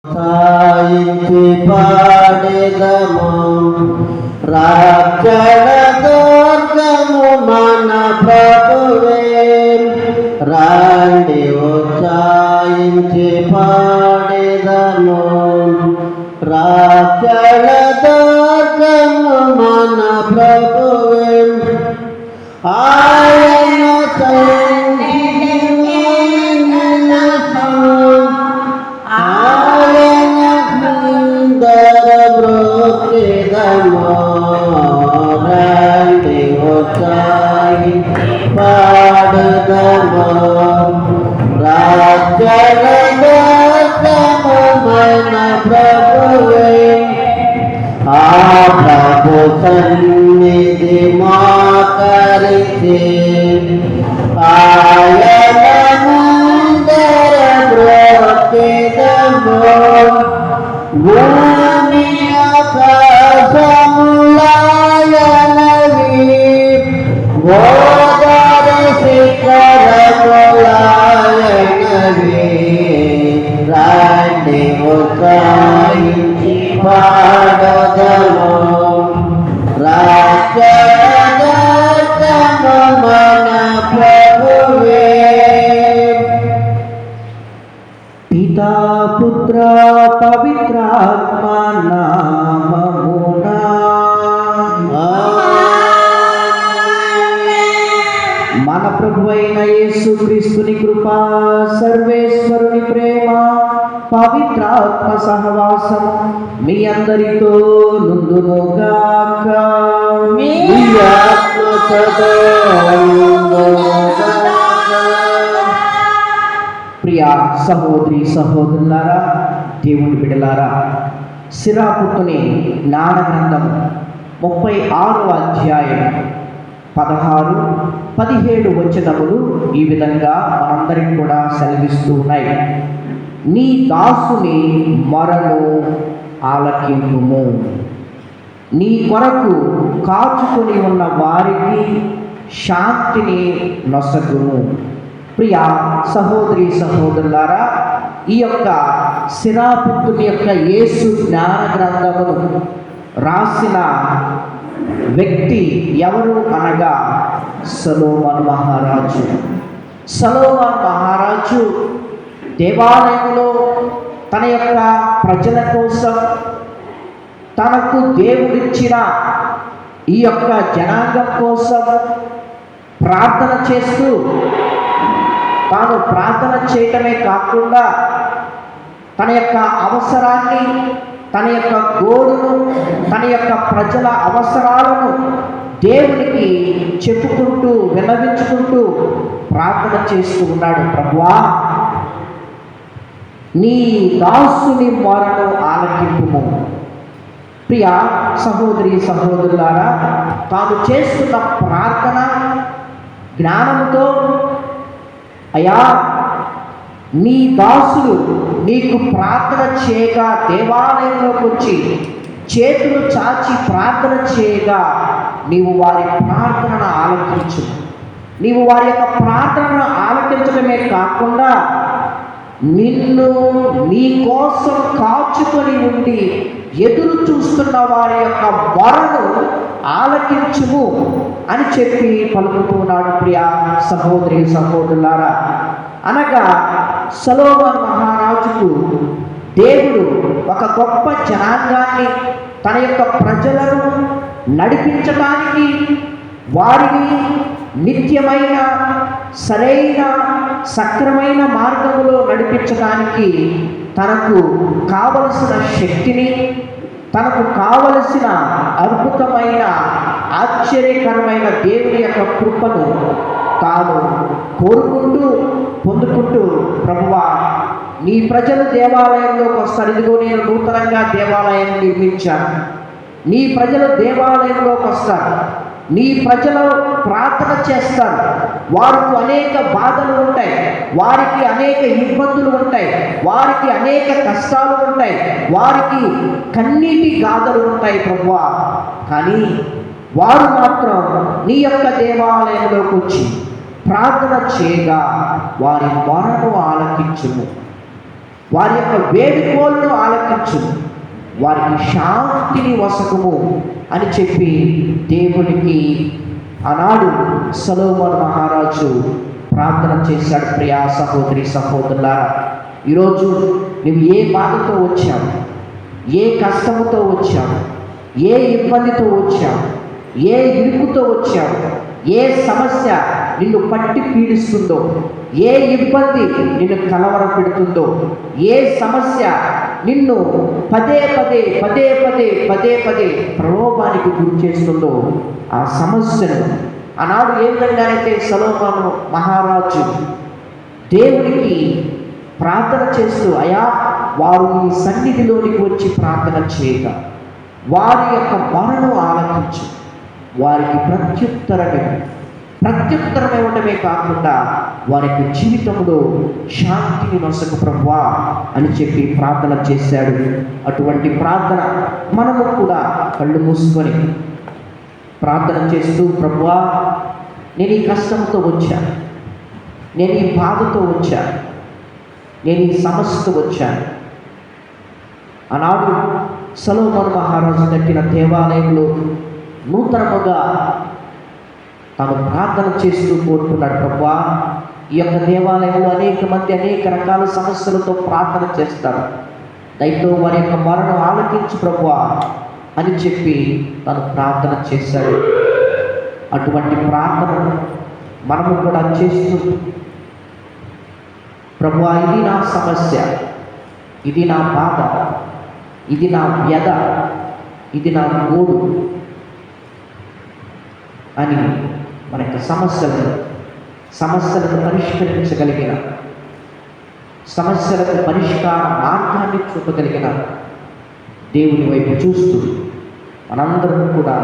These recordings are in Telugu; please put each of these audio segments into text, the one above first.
సాయించి పాడెదము రక్షణ దుర్గము మన ప్రభువే. రండి ఉత్సాహించి పాడెదము రక్షణ దుర్గము మన ప్రభువే. ఆయన రండి ఉత్సాహించి పాడెదము రక్షణ దుర్గము మన ప్రభువే. ఆ ప్రభు సన్నిధి మోకరించి ఆయన ముందర బ్రతికెదము. భూమి ఆకాశములాయనవి గోదార శిఖరములాయనవి. రండి ఉత్సాహించి పాడెదము రక్షణ దుర్గము మన ప్రభువే. పితా పుత్ర పవిత్రాత్మ నామమున మన ప్రభువైన యేసుక్రీస్తుని కృప, సర్వేశ్వరుని ప్రేమ, పవిత్రాత్మ సహవాసం మీ అందరితో నుండునుగాక. మీ ఆత్మతో నుండునుగాక. ప్రియ సహోదరి సహోదరులారా, దేవుని బిడ్డలారా, సిరాపుత్తుని జ్ఞాన గ్రంథం 36వ అధ్యాయం 16, 17 వచనములు ఈ విధంగా మనందరికి కూడా సెలవిస్తూ ఉన్నాయి. నీ దాసుని మొరను ఆలకింపుము, నీ కొరకు కాచుకొని ఉన్న వారికి శాంతిని నొసగుము. ప్రియ సహోదరి సహోదరులారా, ఈ యొక్క సిరాపుత్తుని యొక్క యేసు జ్ఞాన గ్రంథమును రాసిన వ్యక్తి ఎవరు అనగా సొలొమోను మహారాజు. సొలొమోను మహారాజు దేవాలయంలో తన యొక్క ప్రజల కోసం, తనకు దేవుడిచ్చిన ఈ యొక్క జనాంగం కోసం ప్రార్థన చేస్తూ, తాను ప్రార్థన చేయటమే కాకుండా తన యొక్క అవసరాన్ని, తన యొక్క గోడును, తన యొక్క ప్రజల అవసరాలను దేవునికి చెప్పుకుంటూ, విన్నవించుకుంటూ ప్రార్థన చేస్తూ ఉన్నాడు. ప్రభువా, నీ దాసుని మొరను ఆలకింపుము. ప్రియ సహోదరి సహోదరులారా, తాను చేస్తున్న ప్రార్థన జ్ఞానంతో, అయ్యా నీ దాసులు నీకు ప్రార్థన చేయగా, దేవాలయంలోకి వచ్చి చేతులు చాచి ప్రార్థన చేయగా నీవు వారి ప్రార్థనను ఆలకించు. నీవు వారి యొక్క ప్రార్థనను ఆలకించడమే కాకుండా నిన్ను నీ కోసం కాచుకొని ఉండి ఎదురు చూస్తున్న వారి యొక్క మొరను ఆలకించుము అని చెప్పి పలుకుతున్నాడు. ప్రియ సహోదరి సహోదరులారా, అనగా సొలొమోను మహారాజుకు దేవుడు ఒక గొప్ప జనాంగాన్ని, తన యొక్క ప్రజలను నడిపించడానికి, వారిని నిత్యమైన సరైన సక్రమైన మార్గములో నడిపించడానికి తనకు కావలసిన శక్తిని, తనకు కావలసిన అద్భుతమైన ఆశ్చర్యకరమైన దేవుని యొక్క కృపను తాను కోరుకుంటూ పొందుకుంటూ, ప్రభువా నీ ప్రజలు దేవాలయంలోకి వస్తారు. ఇదిగో నేను నూతనంగా దేవాలయాన్ని నిర్మించాను. నీ ప్రజలు దేవాలయంలోకి వస్తారు, నీ ప్రజలు ప్రార్థన చేస్తారు. వారికి అనేక బాధలు ఉంటాయి, వారికి అనేక ఇబ్బందులు ఉంటాయి, వారికి అనేక కష్టాలు ఉంటాయి, వారికి కన్నీటి గాథలు ఉంటాయి ప్రభువా. కానీ వారు మాత్రం నీ యొక్క దేవాలయంలోకి వచ్చి ప్రార్థన చేయగా వారి మొరను ఆలకించుము. వారి యొక్క వేడుకోలను ఆలకించు, వారికి శాంతిని వసకము అని చెప్పి దేవునికి ఆనాడు సొలొమోను మహారాజు ప్రార్థన చేశాడు. ప్రియా సహోదరి సహోదరులారా, ఈరోజు నువ్వు ఏ బాధతో వచ్చావు, ఏ కష్టముతో వచ్చావు, ఏ ఇబ్బందితో వచ్చావు, ఏ ఇరుకుతో వచ్చావు, ఏ సమస్య నిన్ను పట్టి పీడిస్తుందో, ఏ ఇబ్బంది నిన్ను కలవర పెడుతుందో, ఏ సమస్య నిన్ను పదే పదే పదే పదే పదే పదే ప్రలోభానికి గురి చేస్తుందో, ఆ సమస్యను ఆనాడు ఏ విధంగానైతే సొలొమోను మహారాజు దేవునికి ప్రార్థన చేస్తూ, అయా వారు నీ సన్నిధిలోనికి వచ్చి ప్రార్థన చేయక వారి యొక్క మొరను ఆలకించు, వారికి ప్రత్యుత్తరం ఇవ్వడమే కాకుండా వారి యొక్క జీవితంలో శాంతిని నొసగు ప్రభువా అని చెప్పి ప్రార్థన చేశాడు. అటువంటి ప్రార్థన మనము కూడా కళ్ళు మూసుకొని ప్రార్థన చేస్తూ, ప్రభువా నేను ఈ కష్టంతో వచ్చాను, నేను ఈ బాధతో వచ్చాను, నేను ఈ సమస్యతో వచ్చాను. ఆనాడు సొలొమోను మహారాజు కట్టిన దేవాలయంలో నూతనముగా తాను ప్రార్థన చేస్తూ కోరుకున్నాడు, ప్రభువా ఈ యొక్క దేవాలయంలో అనేక మంది అనేక రకాల సమస్యలతో ప్రార్థన చేస్తారు, దయతో వారి యొక్క మొరను ఆలకించు ప్రభువా అని చెప్పి తను ప్రార్థన చేశాడు. అటువంటి ప్రార్థన మనము కూడా చేస్తూ, ప్రభువా ఇది నా సమస్య, ఇది నా బాధ, ఇది నా వ్యధ, ఇది నా గోడు అని మన యొక్క సమస్యలను పరిష్కరించగలిగిన, సమస్యలకు పరిష్కార మార్గాన్ని చూపగలిగిన దేవుని వైపు చూస్తూ మనందరం కూడా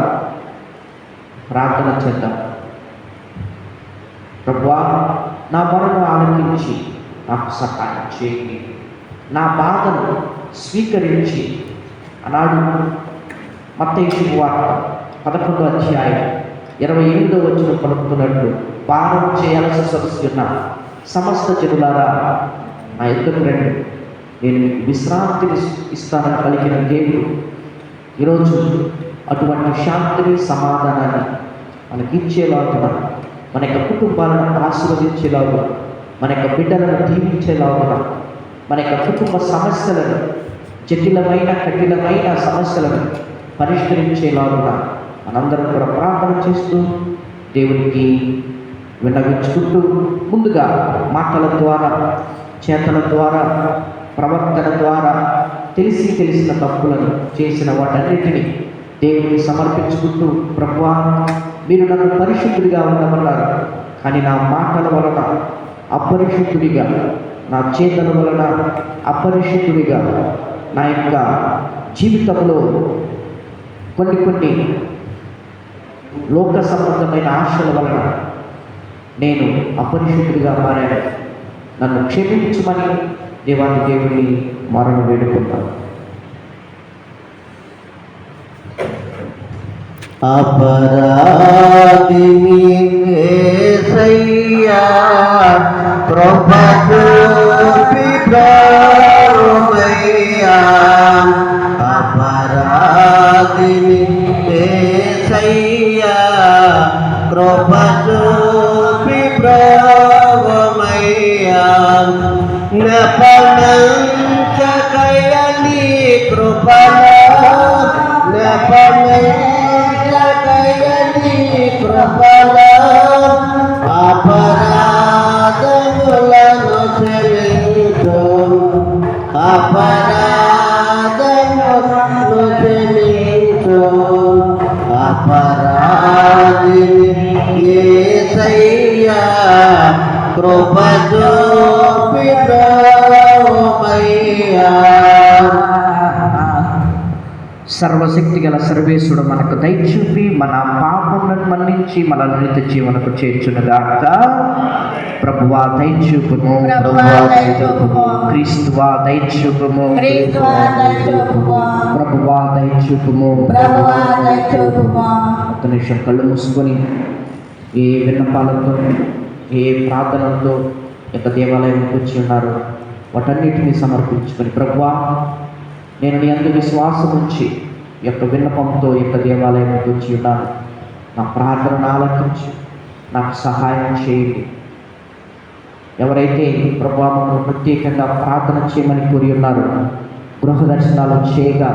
ప్రార్థన చేద్దాం. ప్రభువా నా మొరను ఆలకించి నాకు సహాయం చేయండి, నా బాధను స్వీకరించి. ఆనాడు మత్తయి శుభవార్త 11వ అధ్యాయం 28వ వచనం పలుకుతున్నట్లు, పానం చేయాల్సి సొగసున్న సమస్త జనులారా నా ఎదురు రండి, నేను మీకు విశ్రాంతిని ఇస్తానని పలికిన దేవుడు ఈరోజు అటువంటి శాంతిని సమాధానాన్ని మనకి ఇచ్చేలాగున, మన యొక్క కుటుంబాలను ఆశీర్వదించేలాగున, మన యొక్క బిడ్డలను దీవించేలాగున, మన యొక్క కుటుంబ సమస్యలను, జటిలమైన కఠినమైన సమస్యలను పరిష్కరించేలాగున మనందరం కూడా ప్రార్థన చేస్తూ దేవునికి విన్నవించుకుంటూ, ముందుగా మాటల ద్వారా, చేతల ద్వారా, ప్రవర్తన ద్వారా తెలిసిన తప్పులను చేసిన వాటన్నిటినీ దేవునికి సమర్పించుకుంటూ, ప్రభువా మీరు నన్ను పరిశుద్ధుడిగా ఉండమన్నారు, కానీ నా మాటల వలన అపరిశుద్ధుడిగా, నా చేతల వలన అపరిశుద్ధుడిగా, నా యొక్క జీవితంలో కొన్ని లోక సంబంధమైన ఆశల వలన నేను అపరిశుద్ధుడిగా మారాను, నన్ను క్షమించమని దేవుని మరణ వేడుకుంటాను. అపరాధిని యేసయ్యా కృప చూపి బ్రోవయ్యా, అపరాధిని యేసయ్యా కృప చూపి బ్రోవయ్యా, నెపనంచకయని కృపలో, నెపనంచకయని కృపలో అపరాధములను క్షమించు, అపరాధములను క్షమించు, అపరాధిని యేసయ్యా కృప చూపి బ్రోవయ్యా. సర్వశక్తి గల సర్వేశ్వరుడు మనకు దయచూపి మన పాపములను మన్నించి మన నిత్య జీవనకు చేర్చునుగాక. ప్రభువా దయచూపుము, క్రీస్తువా దయచూపుము, ప్రభువా దయచూపుము. ఒక నిమిషం కళ్ళు మూసుకొని ఏ విన్నపాలతో, ఏ ప్రార్థనలతో యొక్క దేవాలయంకి వచ్చి ఉన్నారు వాటన్నిటిని సమర్పించుకొని, ప్రభువా నేను నీ అందు విశ్వాసం ఉంచి ఈ యొక్క విన్నపంతో ఈ యొక్క దేవాలయంలోకి వచ్చి ఉన్నాను. నా ప్రార్థనను ఆలకించి నాకు సహాయం చేయండి. ఎవరైతే ప్రభువా మమ్మల్ని ప్రత్యేకంగా ప్రార్థన చేయమని కోరి ఉన్నారు, గృహ దర్శనాలు చేయగా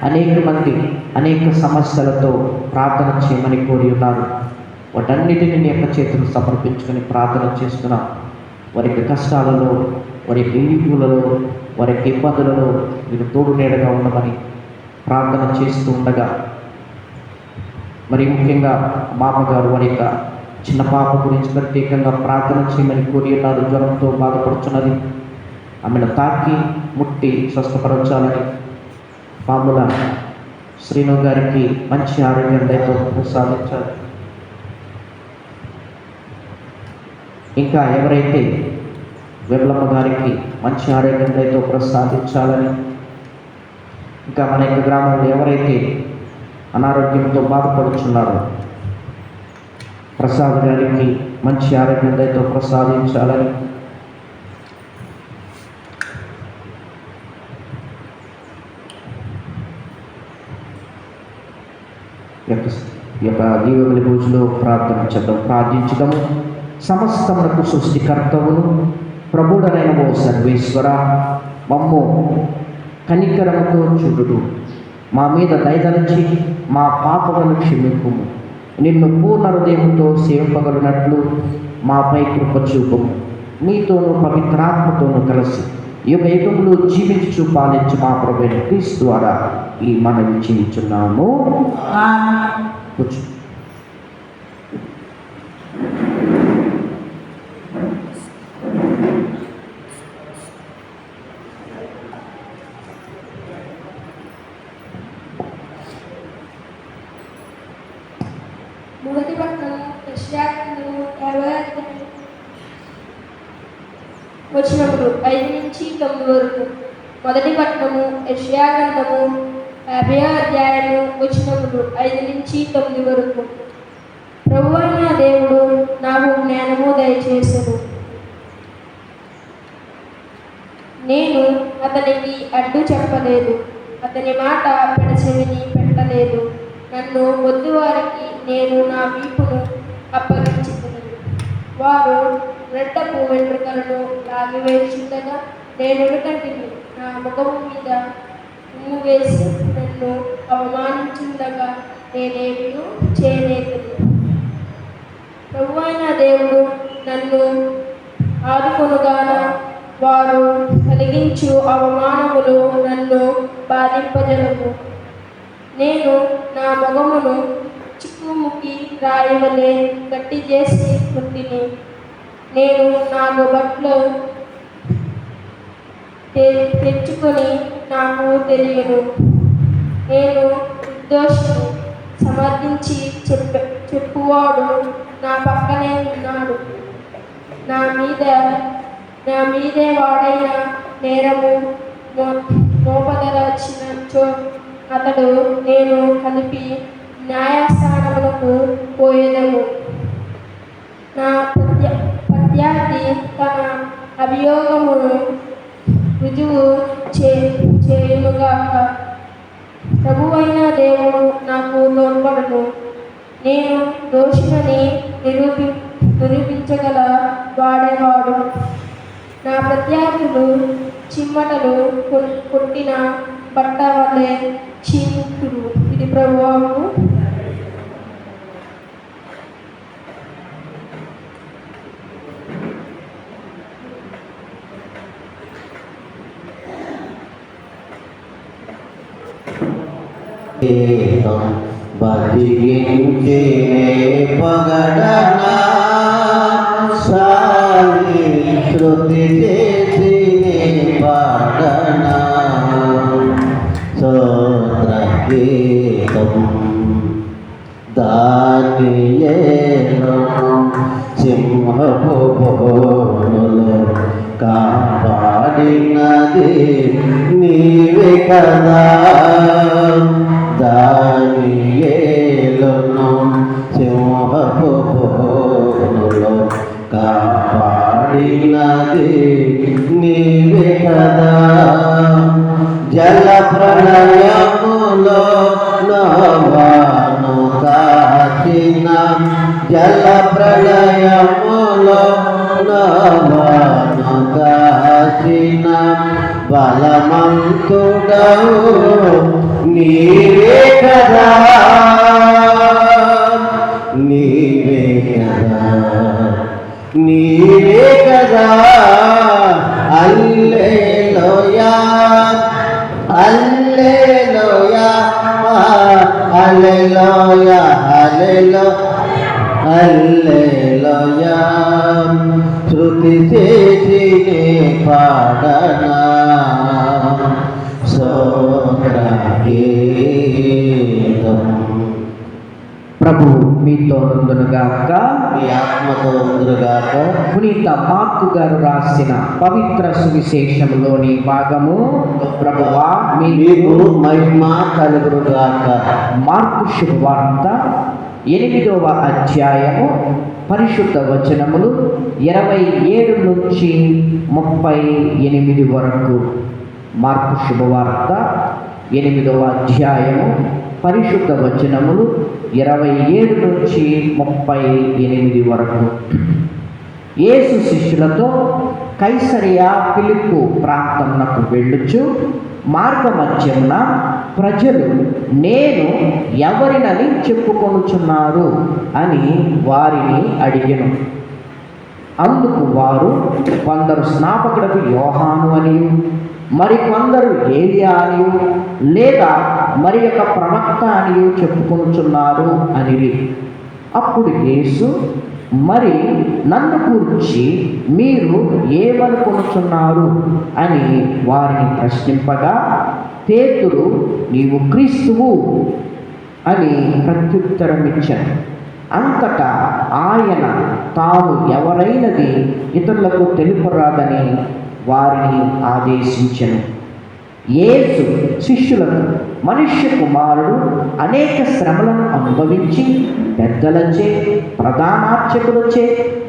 అనేక మంది అనేక సమస్యలతో ప్రార్థన చేయమని కోరి ఉన్నారు, వాటన్నిటిని నీ యొక్క చేతులు సమర్పించుకొని ప్రార్థన చేస్తున్నాం. వారి యొక్క కష్టాలలో, వారి యొక్క ఇరుకులలో, వారి యొక్క ఇబ్బందులలో మీరు తోడు నీడగా ఉండమని ప్రార్థన చేస్తూ ఉండగా, మరి ముఖ్యంగా మా అమ్మగారు వారి యొక్క చిన్న పాప గురించి ప్రత్యేకంగా ప్రార్థన చేయమని కోరి ఉన్నారు. జ్వరంతో బాధపడుతున్నది, ఆమెను తాకి ముట్టి స్వస్థపరచాలని, పాముల శ్రీను గారికి మంచి ఆరోగ్యం దయతో ప్రసాదించాలి. ఇంకా ఎవరైతే వెర్లమ్మ గారికి మంచి ఆరోగ్యం దయతో ప్రసాదించాలని, ఇంకా మన యొక్క గ్రామంలో ఎవరైతే అనారోగ్యంతో బాధపడుతున్నారో ప్రసాద్ గారికి మంచి ఆరోగ్యం దయతో ప్రసాదించాలని, ఈ యొక్క దీవెనల పూజలో ప్రార్థించడము. సమస్తమునకు సృష్టికర్తవును ప్రభుడనైన ఓ సర్వేశ్వర, మమ్ము కనికరముతో చూడుడు, మా మీద దయదలిచి మా పాపములను క్షమింపుము. నిన్ను పూర్ణ హృదయముతో సేవింపగలిగినట్లు మాపై కృప చూపుము. మీతోనూ పవిత్రాత్మతోనూ కలిసి యుగ యుగములు జీవించు పాలించు మా ప్రభువైన క్రీస్తు ద్వారా ఈ మనవి చేయుచున్నాము. కూర్చో. మొదటి పట్టణము యెషయా గ్రంథము 50 వచనములు 5 నుంచి 9 వరకు. మొదటి పట్టణము యెషయా గ్రంథము 50 అధ్యాయము వచనములు 5 నుంచి 9 వరకు. ప్రభువైన దేవుడు నాకు జ్ఞానము దయచేసెను. నేను అతనికి అడ్డు చెప్పలేదు, అతని మాట పెడచెవిని పెట్టలేదు. నన్ను వద్దు వారికి నేను నా వీపును అప్పగించుకుని, వారు రెట్టపు వెంట్రుకలను లాగివేస్తుండగా నేను కంటిని నా ముఖము మీద ఉమ్ము వేసి నన్ను అవమానించుండగా నేనేమీ చేయలేదు. ప్రభువైన దేవుడు నన్ను ఆదుకొనుగాన వారు కలిగించు అవమానములు నన్ను బాధింపజలము. నేను నా మొగమును చిక్కుముకి రాయవలే గట్టి చేసి పుట్టిని. నేను నా బొబ్బట్లు తెచ్చుకొని నాకు తెలియను. నేను నిర్దోషిని సమర్థించి చెప్పువాడు నా పక్కనే ఉన్నాడు. నా మీదే వాడైన నేరము మోపదలచినచో అతడు నేను కలిపి న్యాయస్థానములకు పోయేదము. నా ప్రత్యర్థి తన అభియోగమును రుజువు చేయుగాక. ప్రభువైన దేవుడు నాకు తోడ్పడును. నేను దోషిని నిరూపించగల వాడేవాడు. నా ప్రత్యర్థులు చిమ్మటలు కొట్టిన బట్ట వలె క్షీణింతురు. ఇది ప్రభువాకు. బతికించే పగడనా సారి శృతి చేసి పాడనా స్తోత్రగీతం దానియేలు సింహపు బోనులు కాపాడినది నీవే కదా. దానియేలును సింహపు బోనులు కాపాడినది నీవే ప్రళయములో నోవాను కాచిన జల ప్రళయములో నోవాను కాచిన బలమంతుడవు నీవే కదా నీవే కదా నీవే కదా హల్లెలూయా హల్లెలూయా హల్లెలూయా హల్లెలూయా శృతి చేసి నే పాడనా స్తోత్రగీతం. ప్రభు మీతో ఉండునుగాక. మీ ఆత్మతో ఉందురుగాక. పునీత మార్కు గారు రాసిన పవిత్ర సువిశేషంలోని భాగము. ప్రభువా మీకు మహిమ కలుగునుగాక. మార్కు శుభవార్త 8వ అధ్యాయము పరిశుద్ధ వచనములు 27 నుంచి 38 వరకు. మార్కు శుభవార్త 8వ అధ్యాయము పరిశుద్ధ వచనములు 27 నుంచి 38 వరకు. యేసు శిష్యులతో కైసరియా ఫిలిప్పు ప్రాంతమునకు వెళ్ళుచు మార్గమధ్యమున ప్రజలు నేను ఎవరినని చెప్పుకొనుచున్నారు అని వారిని అడిగెను. అందుకు వారు కొందరు స్నాపకుడకు యోహాను అనియు మరికొందరు ఏలియా అనియు లేదా మరి యొక్క ప్రవక్త అనియు చెప్పుకొనుచున్నారు అనిరి. అప్పుడు యేసు మరి నన్ను కూర్చి మీరు ఏమనుకొనుచున్నారు అని వారిని ప్రశ్నింపగా పేతురు నీవు క్రీస్తువు అని ప్రత్యుత్తరమిచ్చాను. అంతటా ఆయన తాను ఎవరైనది ఇతరులకు తెలుపరాదని వారిని ఆదేశించెను. యేసు శిష్యులకు మనుష్య కుమారుడు అనేక శ్రమలను అనుభవించి పెద్దలచే ప్రధానార్చకులచే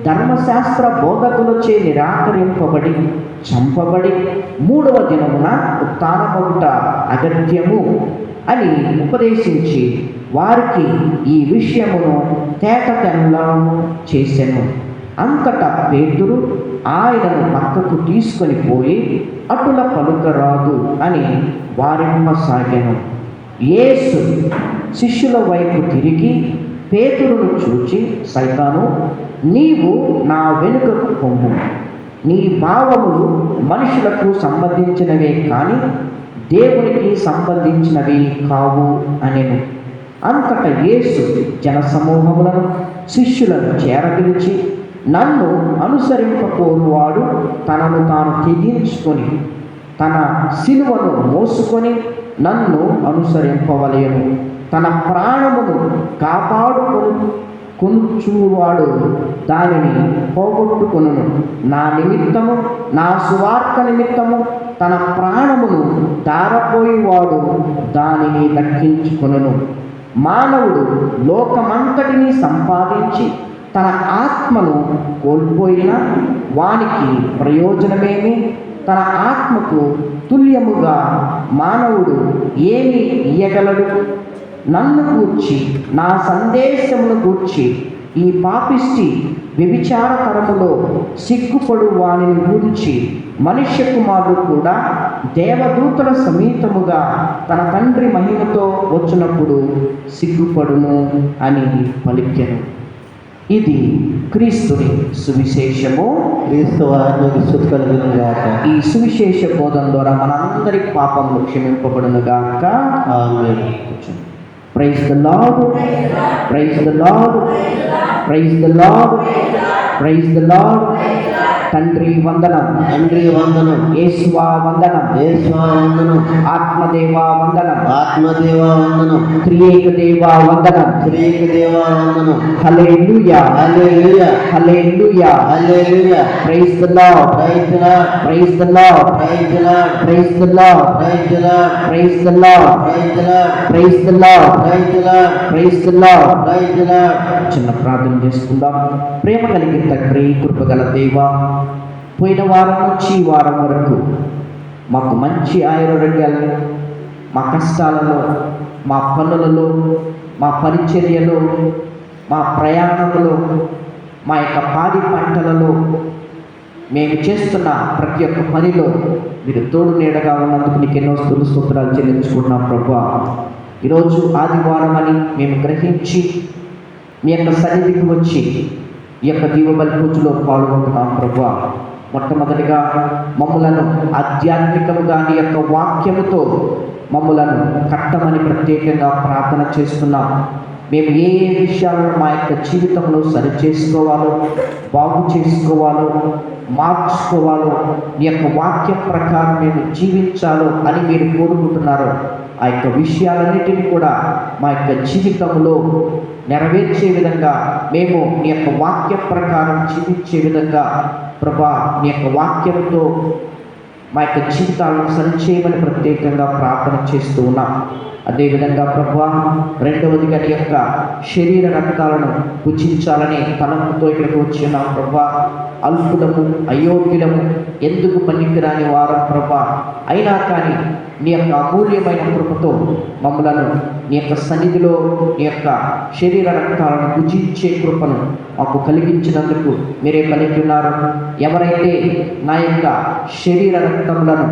ధర్మశాస్త్ర బోధకులచే నిరాకరింపబడి చంపబడి 3వ దినమున ఉత్థానమగుట అగత్యము అని ఉపదేశించి వారికి ఈ విషయమును తేటతెల్లం చేసెను. అంతటా పేతురు ఆయనను పక్కకు తీసుకొని పోయి అటుల పలుకరాదు అని వారింపసాగెను. యేసు శిష్యుల వైపు తిరిగి పేతురును చూచి సైతాను నీవు నా వెనుకకు పొమ్ము, నీ భావములు మనుషులకు సంబంధించినవే కానీ దేవునికి సంబంధించినవి కావు అనెను. అంతటా యేసు జనసమూహములను శిష్యులను చేరపిలిచి నన్ను అనుసరింపకోరువాడు తనను తాను తెగించుకొని తన సిలువను మోసుకొని నన్ను అనుసరింపవలెను. తన ప్రాణమును కాపాడుకొనుచువాడు దానిని పోగొట్టుకొనును. నా నిమిత్తము నా సువార్త నిమిత్తము తన ప్రాణమును దారపోయేవాడు దానిని దక్కించుకొనును. మానవుడు లోకమంతటిని సంపాదించి తన ఆత్మను కోల్పోయిన వానికి ప్రయోజనమేమి? తన ఆత్మకు తుల్యముగా మానవుడు ఏమి ఇయ్యగలడు? నన్ను గూర్చి నా సందేశమును గూర్చి ఈ పాపిష్టి వ్యభిచారకరములో సిగ్గుపడు వానిని గూర్చి మనుష్య కుమారుడు కూడా దేవదూతల సమేతముగా తన తండ్రి మహిమతో వచ్చినప్పుడు సిగ్గుపడును అని పలికెను. ఇది క్రీస్తుని సువిశేషము. క్రీస్తు వారికి స్తుతి కలుగునుగాక. ఈ సువిశేష బోధన ద్వారా మనందరి పాపములు క్షమింపబడునుగాక. Amen. Praise the lord, praise the lord, praise the lord, praise the lord. తండ్రి వందనం, తండ్రి వందనం, యేసువా వందనం, యేసువా వందనం, ఆత్మదేవా వందనం, ఆత్మదేవా వందనం, త్రియేక దేవా వందనం. త్రియేక దేవా వందనం. Hallelujah, hallelujah, hallelujah, hallelujah. Praise the lord, praise the lord, praise the lord, praise the lord, praise the lord, praise the lord, praise the lord, praise the lord, praise the lord, praise the lord, praise the lord. Praise the lord. చిన్న ప్రార్థన చేసుకుందాం. ప్రేమ కలిగిన తండ్రి, కృపగల దేవా, పోయిన వారం నుంచి ఈ వారం వరకు మాకు మంచి ఆయురారోగ్యాలను మా కష్టాలలో, మా పనులలో, మా పరిచర్యలో, మా ప్రయాణంలో, మా యొక్క పాడి పంటలలో, మేము చేస్తున్న ప్రతి ఒక్క పనిలో మీరు తోడు నీడగా ఉన్నందుకు నీకు ఎన్నో స్తోత్రాలు చెల్లించుకుంటున్నాం ప్రభువా. ఈరోజు ఆదివారం అని మేము గ్రహించి మీ యొక్క సన్నిధికి వచ్చి ఈ యొక్క దీవబలి పూజలో పాల్గొంటున్నాం ప్రభువా. మొట్టమొదటిగా మమ్ములను ఆధ్యాత్మికముగా నీ యొక్క వాక్యముతో మమ్ములను కట్టమని ప్రత్యేకంగా ప్రార్థన చేస్తున్నాం. మేము ఏ ఏ విషయాలను మా యొక్క జీవితంలో సరి చేసుకోవాలో, బాగు చేసుకోవాలో, మార్చుకోవాలో, నీ యొక్క వాక్యం ప్రకారం మేము జీవించాలో అని మీరు కోరుకుంటున్నారో ఆ యొక్క విషయాలన్నిటిని కూడా మా యొక్క జీవితంలో నెరవేర్చే విధంగా, మేము నీ యొక్క వాక్యం ప్రకారం జీవించే విధంగా ప్రభా నీ యొక్క వాక్యంతో మా యొక్క జీవితాలను సరిచేయమని ప్రత్యేకంగా ప్రార్థన చేస్తూ ఉన్నాం. అదేవిధంగా ప్రభువా, రెండవదిగా నీ యొక్క శరీర రక్తాలను భుజించాలని తలంపుతో ఇక్కడికి వచ్చి ఉన్నాం ప్రభువా. అల్పులము, అయోగ్యులము, ఎందుకు పనికిరాని వారం ప్రభా, అయినా కానీ నీ యొక్క అమూల్యమైన కృపతో మమ్మలను నీ యొక్క సన్నిధిలో నీ యొక్క శరీర రక్తాలను భుజించే కృపను మాకు కలిగించినందుకు మీరే పలికి ఉన్నారు. ఎవరైతే నా యొక్క శరీర రక్తములను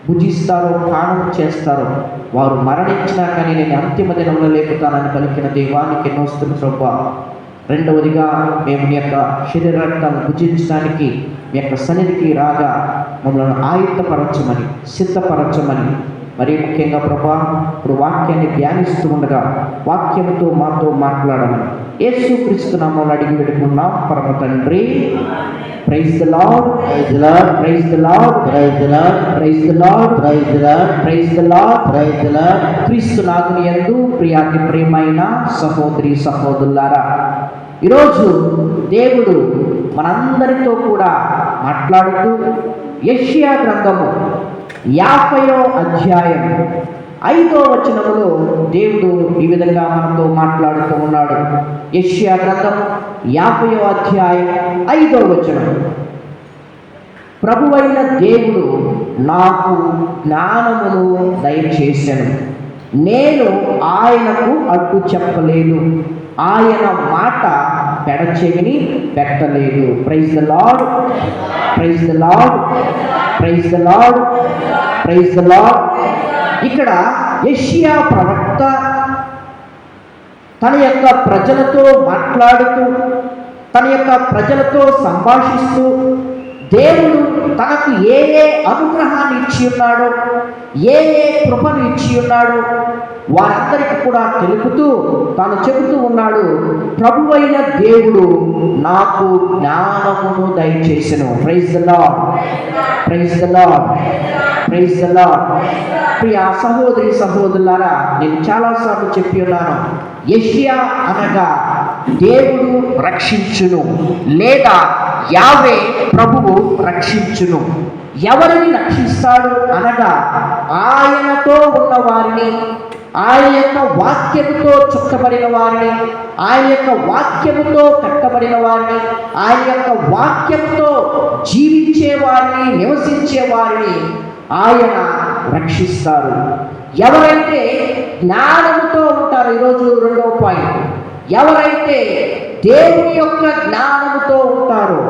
భుజిస్తారో, పానం చేస్తారో, వారు మరణించినా కానీ నేను అంతిమ దినంలో లేపుతానని పలికిన దేవానికి ఎన్నో స్తుతులు ప్రభువా. రెండవదిగా మేము నీ యొక్క శరీర రక్తాలను భుజించడానికి మీ యొక్క సన్నిధికి రాగా మమ్మల్ని ఆయుధపరచమని, సిద్ధపరచమని, మరీ ముఖ్యంగా ప్రభువా ఇప్పుడు వాక్యాన్ని ధ్యానిస్తూ ఉండగా వాక్యంతో మాతో మాట్లాడమని యేసుక్రీస్తు నామములో అడిగి పెట్టుకున్నాం పరమ తండ్రి. Praise the lord, praise the lord, praise the lord, praise the lord, praise the lord, praise the lord, praise the lord. Praise the lord. క్రీస్తు నాథుని యందు ప్రియాతి ప్రియమైన సహోదరి సహోదరులారా, ఈరోజు దేవుడు మనందరితో కూడా మాట్లాడుతూ యెషయా గ్రంథము 50వ అధ్యాయం 5వ వచనములో దేవుడు ఈ విధంగా మనతో మాట్లాడుతూ ఉన్నాడు. యెషయా గ్రంథం 50వ అధ్యాయం 5వ వచనం. ప్రభువైన దేవుడు నాకు జ్ఞానమును దయచేసెను, నేను ఆయనకు అడ్డు చెప్పలేను, ఆయన మాట పెడచెవిని పెట్టలేదు. Praise the lord, praise the lord, praise the lord, praise the lord. ఇక్కడ యెషయా ప్రవక్త తన యొక్క ప్రజలతో మాట్లాడుతూ, తన యొక్క ప్రజలతో సంభాషిస్తూ దేవుడు తనకు ఏ ఏ అనుగ్రహాన్ని ఇచ్చి ఉన్నాడో, ఏ ఏ కృపను ఇచ్చి ఉన్నాడో వారందరికీ కూడా తెలుపుతూ తాను చెబుతూ ఉన్నాడు, ప్రభువైన దేవుడు నాకు జ్ఞానమును దయచేసెను. Praise the lord, praise the lord, praise the lord. ప్రియ సహోదరి సహోదరులారా, నేను చాలాసార్లు చెప్పి ఉన్నాను, యెషయా అనగా దేవుడు రక్షించును లేదా యావే ప్రభువు రక్షించును. ఎవరిని రక్షిస్తాడు అనగా ఆయనతో ఉన్న వారిని, ఆయన యొక్క వాక్యముతో చుట్టబడిన వారిని, ఆయన యొక్క వాక్యముతో కట్టబడిన వారిని, ఆయన యొక్క వాక్యముతో జీవించే వారిని, నివసించే వారిని ఆయన రక్షిస్తారు. ఎవరైతే జ్ఞానముతో ఉంటారో, ఈరోజు 2వ పాయింట్, ఎవరైతే దేవుని యొక్క జ్ఞానముతో ఉంటారో,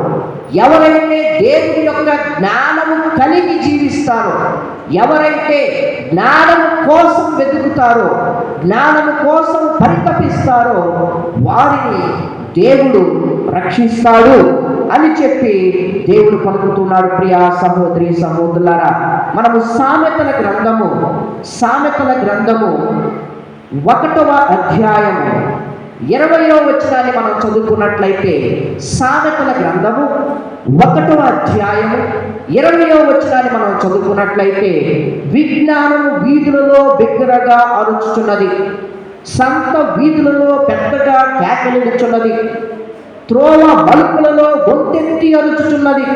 ఎవరైతే దేవుని యొక్క జ్ఞానము కలిగి జీవిస్తారో, ఎవరైతే జ్ఞానము కోసం వెతుకుతారో, జ్ఞానము కోసం పరితపిస్తారో వారిని దేవుడు రక్షిస్తాడు అని చెప్పి దేవుడు పలుకుతున్నాడు. ప్రియా సహోదరి సహోదరులారా, మనము సామెతల గ్రంథము 1వ అధ్యాయము 20వ వచనాన్ని మనం చదువుకున్నట్లయితే, సామెతల గ్రంథము 1వ అధ్యాయము 20వ వచనాన్ని మనం చదువుకున్నట్లయితే, విజ్ఞానము వీధులలో బిగ్గరగా అరుచుచున్నది, సంత వీధులలో పెద్దగా కేకలిడుచున్నది, త్రోవ మలుపులలో గొంతెత్తి అరుచుచున్నది,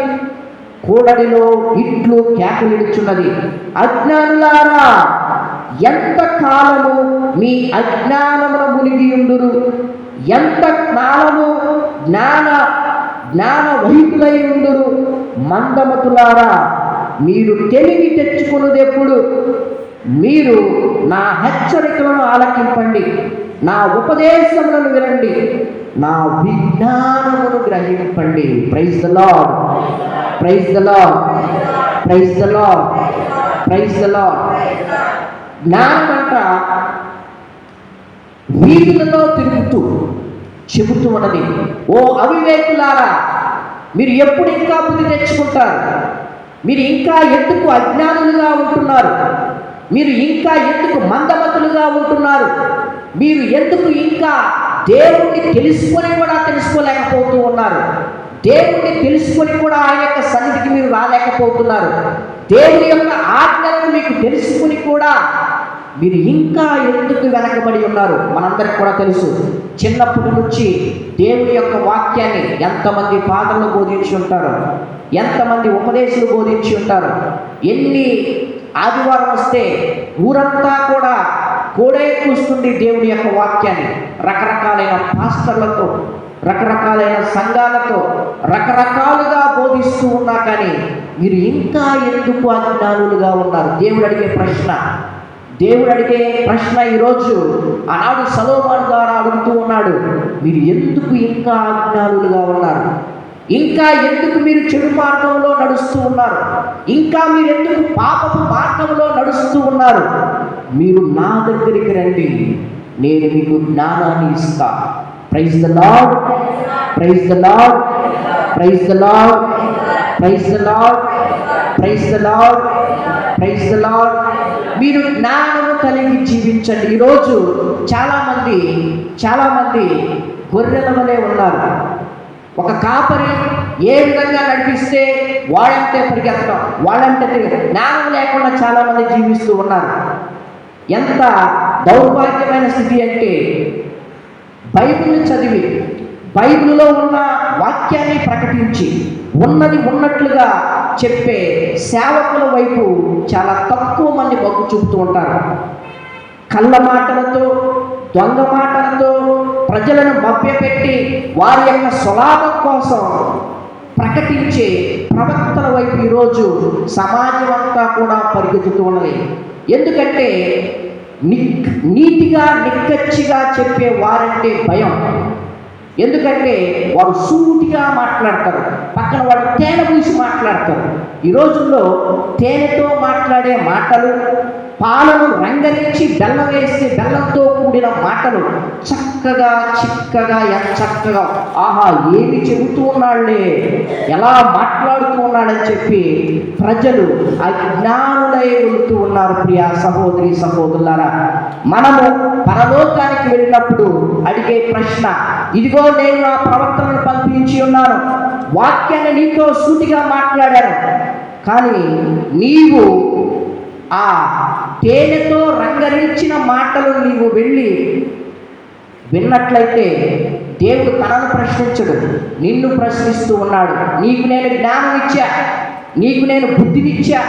కూడలిలో ఇట్లు కేకలిడుచున్నది. అజ్ఞానులారా, ఎంత కాలము మీ అజ్ఞానమున మునిగి ఉండురు, ఎంత కాలము జ్ఞాన వహితులై ఉండురు. మందమతులారా, మీరు తెలివి తెచ్చుకున్నదెప్పుడు? మీరు నా హెచ్చరికలను ఆలకింపండి, నా ఉపదేశములను వినండి, నా విజ్ఞానమును గ్రహింపండి. Praise the lord, praise the lord, praise the lord, praise the lord. జ్ఞానం అంట వీధులలో తిరుగుతూ చెబుతూ ఉన్నది, ఓ అవివేకులారా, మీరు ఎప్పుడు ఇంకా బుద్ధి తెచ్చుకుంటారు? మీరు ఇంకా ఎందుకు అజ్ఞానులుగా ఉంటున్నారు? మీరు ఇంకా ఎందుకు మందమతులుగా ఉంటున్నారు? మీరు ఎందుకు ఇంకా దేవుణ్ణి తెలుసుకొని కూడా తెలుసుకోలేకపోతూ ఉన్నారు? దేవుణ్ణి తెలుసుకొని కూడా ఆయన యొక్క సన్నిధికి మీరు రాలేకపోతున్నారు. దేవుని యొక్క ఆజ్ఞలను మీకు తెలుసుకుని కూడా మీరు ఇంకా ఎందుకు వెనకబడి ఉన్నారు? మనందరికి కూడా తెలుసు, చిన్నప్పటి నుంచి దేవుని యొక్క వాక్యాన్ని ఎంతమంది ఫాదర్లు బోధించి ఉంటారు, ఎంతమంది ఉపదేశాలు బోధించి ఉంటారు. ఎన్ని ఆదివారం వస్తే ఊరంతా కూడా కోడే కూస్తుంది దేవుని యొక్క వాక్యాన్ని. రకరకాలైన పాస్టర్లతో, రకరకాలైన సంఘాలతో రకరకాలుగా బోధిస్తూ ఉన్నా కానీ మీరు ఇంకా ఎందుకు అజ్ఞానులుగా ఉన్నారు? దేవుడు అడిగే ప్రశ్న ఈరోజు ఆనాడు సొలొమోను ద్వారా అడుగుతూ ఉన్నాడు, మీరు ఎందుకు ఇంకా అజ్ఞానులుగా ఉన్నారు? ఇంకా ఎందుకు మీరు చెడు మార్గంలో నడుస్తూ ఉన్నారు? ఇంకా మీరు ఎందుకు పాపపు మార్గంలో నడుస్తూ ఉన్నారు? మీరు నా దగ్గరికి రండి, నేను మీకు జ్ఞానాన్ని ఇస్తా. Praise the lord, praise the lord, praise the lord, praise the lord, praise the lord, praise the lord. మీరు జ్ఞానము కలిగి జీవించండి. ఈరోజు చాలామంది గొర్రెల వలె ఉన్నారు. ఒక కాపరి ఏ విధంగా నడిపిస్తే వాళ్ళంటే పరిగెత్తడం, వాళ్ళంటే జ్ఞానం లేకుండా చాలామంది జీవిస్తూ ఉన్నారు. ఎంత దౌర్భాగ్యమైన స్థితి అంటే, బైబిల్ని చదివి బైబిల్లో ఉన్న వాక్యాన్ని ప్రకటించి ఉన్నది ఉన్నట్లుగా చెప్పే సేవకుల వైపు చాలా తక్కువ మంది మొగ్గు చూపుతూ ఉంటారు. కళ్ళ మాటలతో, దొంగ మాటలతో ప్రజలను మభ్యపెట్టి వారి యొక్క స్వలాభం కోసం ప్రకటించే ప్రవక్తల వైపు ఈరోజు సమాజం అంతా కూడా పరిగెత్తుతూ ఉన్నది. ఎందుకంటే నీతిగా నిక్కచ్చిగా చెప్పే వారంటే భయం. ఎందుకంటే వారు సూటిగా మాట్లాడతారు, పక్కన వాడు తేనె పూసి మాట్లాడతారు. ఈ రోజుల్లో తేనెతో మాట్లాడే మాటలు, పాలను రంగరించి బెల్లం వేసి బెల్లంతో కూడిన మాటలు చక్కగా చిక్కగా చక్కగా ఆహా ఏమి చెబుతూ ఉన్నాడులే, ఎలా మాట్లాడుతూ ఉన్నాడని చెప్పి ప్రజలు అజ్ఞానులై వెళుతూ ఉన్నారు. ప్రియ సహోదరి సహోదరులారా, మనము పరలోకానికి వెళ్ళినప్పుడు అడిగే ప్రశ్న, ఇదిగో నేను నా ప్రవర్తనను పంపించి ఉన్నాను, వాక్యాన్ని నీతో సూటిగా మాట్లాడాను, కానీ నీవు ఆ తేనెతో రంగరించిన మాటలు నీవు వెళ్ళి విన్నట్లయితే దేవుడు తనను ప్రశ్నించడు, నిన్ను ప్రశ్నిస్తూ ఉన్నాడు. నీకు నేను జ్ఞానం ఇచ్చా, నీకు నేను బుద్ధినిచ్చా,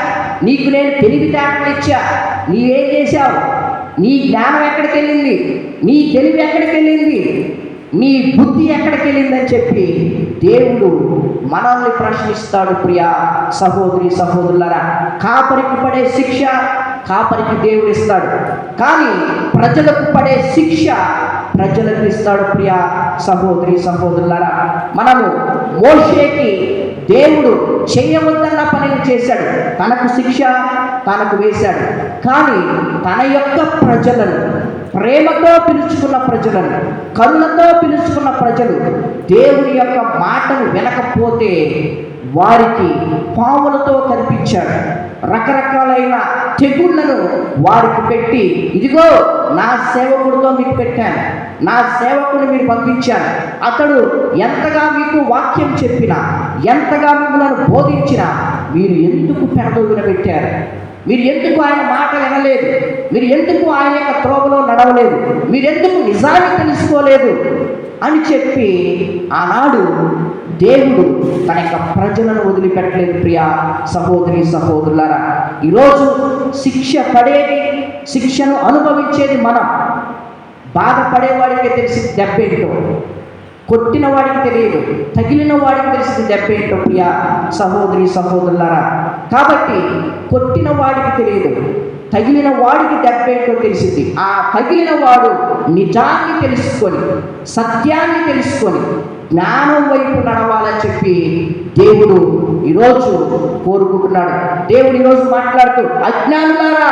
నీకు నేను తెలివితేటలిచ్చా, నీవేం చేశావు? నీ జ్ఞానం ఎక్కడికి వెళ్ళింది? నీ తెలివి ఎక్కడికి వెళ్ళింది? నీ బుద్ధి ఎక్కడికి వెళ్ళిందని చెప్పి దేవుడు మనల్ని ప్రశ్నిస్తాడు. ప్రియ సహోదరి సహోదరులారా, కాపరికి పడే శిక్ష కాపరికి దేవుడు ఇస్తాడు, కానీ ప్రజలకు పడే శిక్ష ప్రజలకు ఇస్తాడు. ప్రియ సహోదరి సహోదరులారా, మనము మోషేకి దేవుడు చేయవద్దన్న పనిని చేశాడు, తనకు శిక్ష తనకు వేశాడు, కానీ తన యొక్క ప్రజలను, ప్రేమతో పిలుచుకున్న ప్రజలను, కరుణతో పిలుచుకున్న ప్రజలు దేవుని యొక్క మాటను వినకపోతే వారికి పాములతో కనిపించాడు. రకరకాలైన తెగుళ్లను వారికి పెట్టి, ఇదిగో నా సేవకుడితో మీకు పెట్టాను, నా సేవకుని మీరు పంపించాను, అతడు ఎంతగా మీకు వాక్యం చెప్పినా, ఎంతగా మిమ్మల్ని బోధించినా మీరు ఎందుకు పెడదో వినబెట్టారు? మీరు ఎందుకు ఆయన మాట వినలేదు? మీరు ఎందుకు ఆయన యొక్క త్రోవలో నడవలేదు? మీరెందుకు నిజాన్ని తెలుసుకోలేదు అని చెప్పి ఆనాడు దేవుడు తన యొక్క ప్రజలను వదిలిపెట్టలేదు. ప్రియ సహోదరి సహోదరులారా, ఈరోజు శిక్ష పడేది, శిక్షను అనుభవించేది మనం. బాధపడేవాడికి తెలిసి దెబ్బేంటో, కొట్టిన వాడికి తెలియదు, తగిలిన వాడికి తెలిసింది దెబ్బేంటో. ప్రియ సహోదరి సహోదరులారా, కాబట్టి కొట్టిన వాడికి తెలియదు, తగిలిన వాడికి దెబ్బ ఏంటో తెలిసింది. ఆ తగిలిన వాడు నిజాన్ని తెలుసుకొని, సత్యాన్ని తెలుసుకొని జ్ఞానం వైపు నడవాలని చెప్పి దేవుడు ఈరోజు కోరుకుంటున్నాడు. దేవుడు ఈరోజు మాట్లాడుతూ, అజ్ఞానులారా,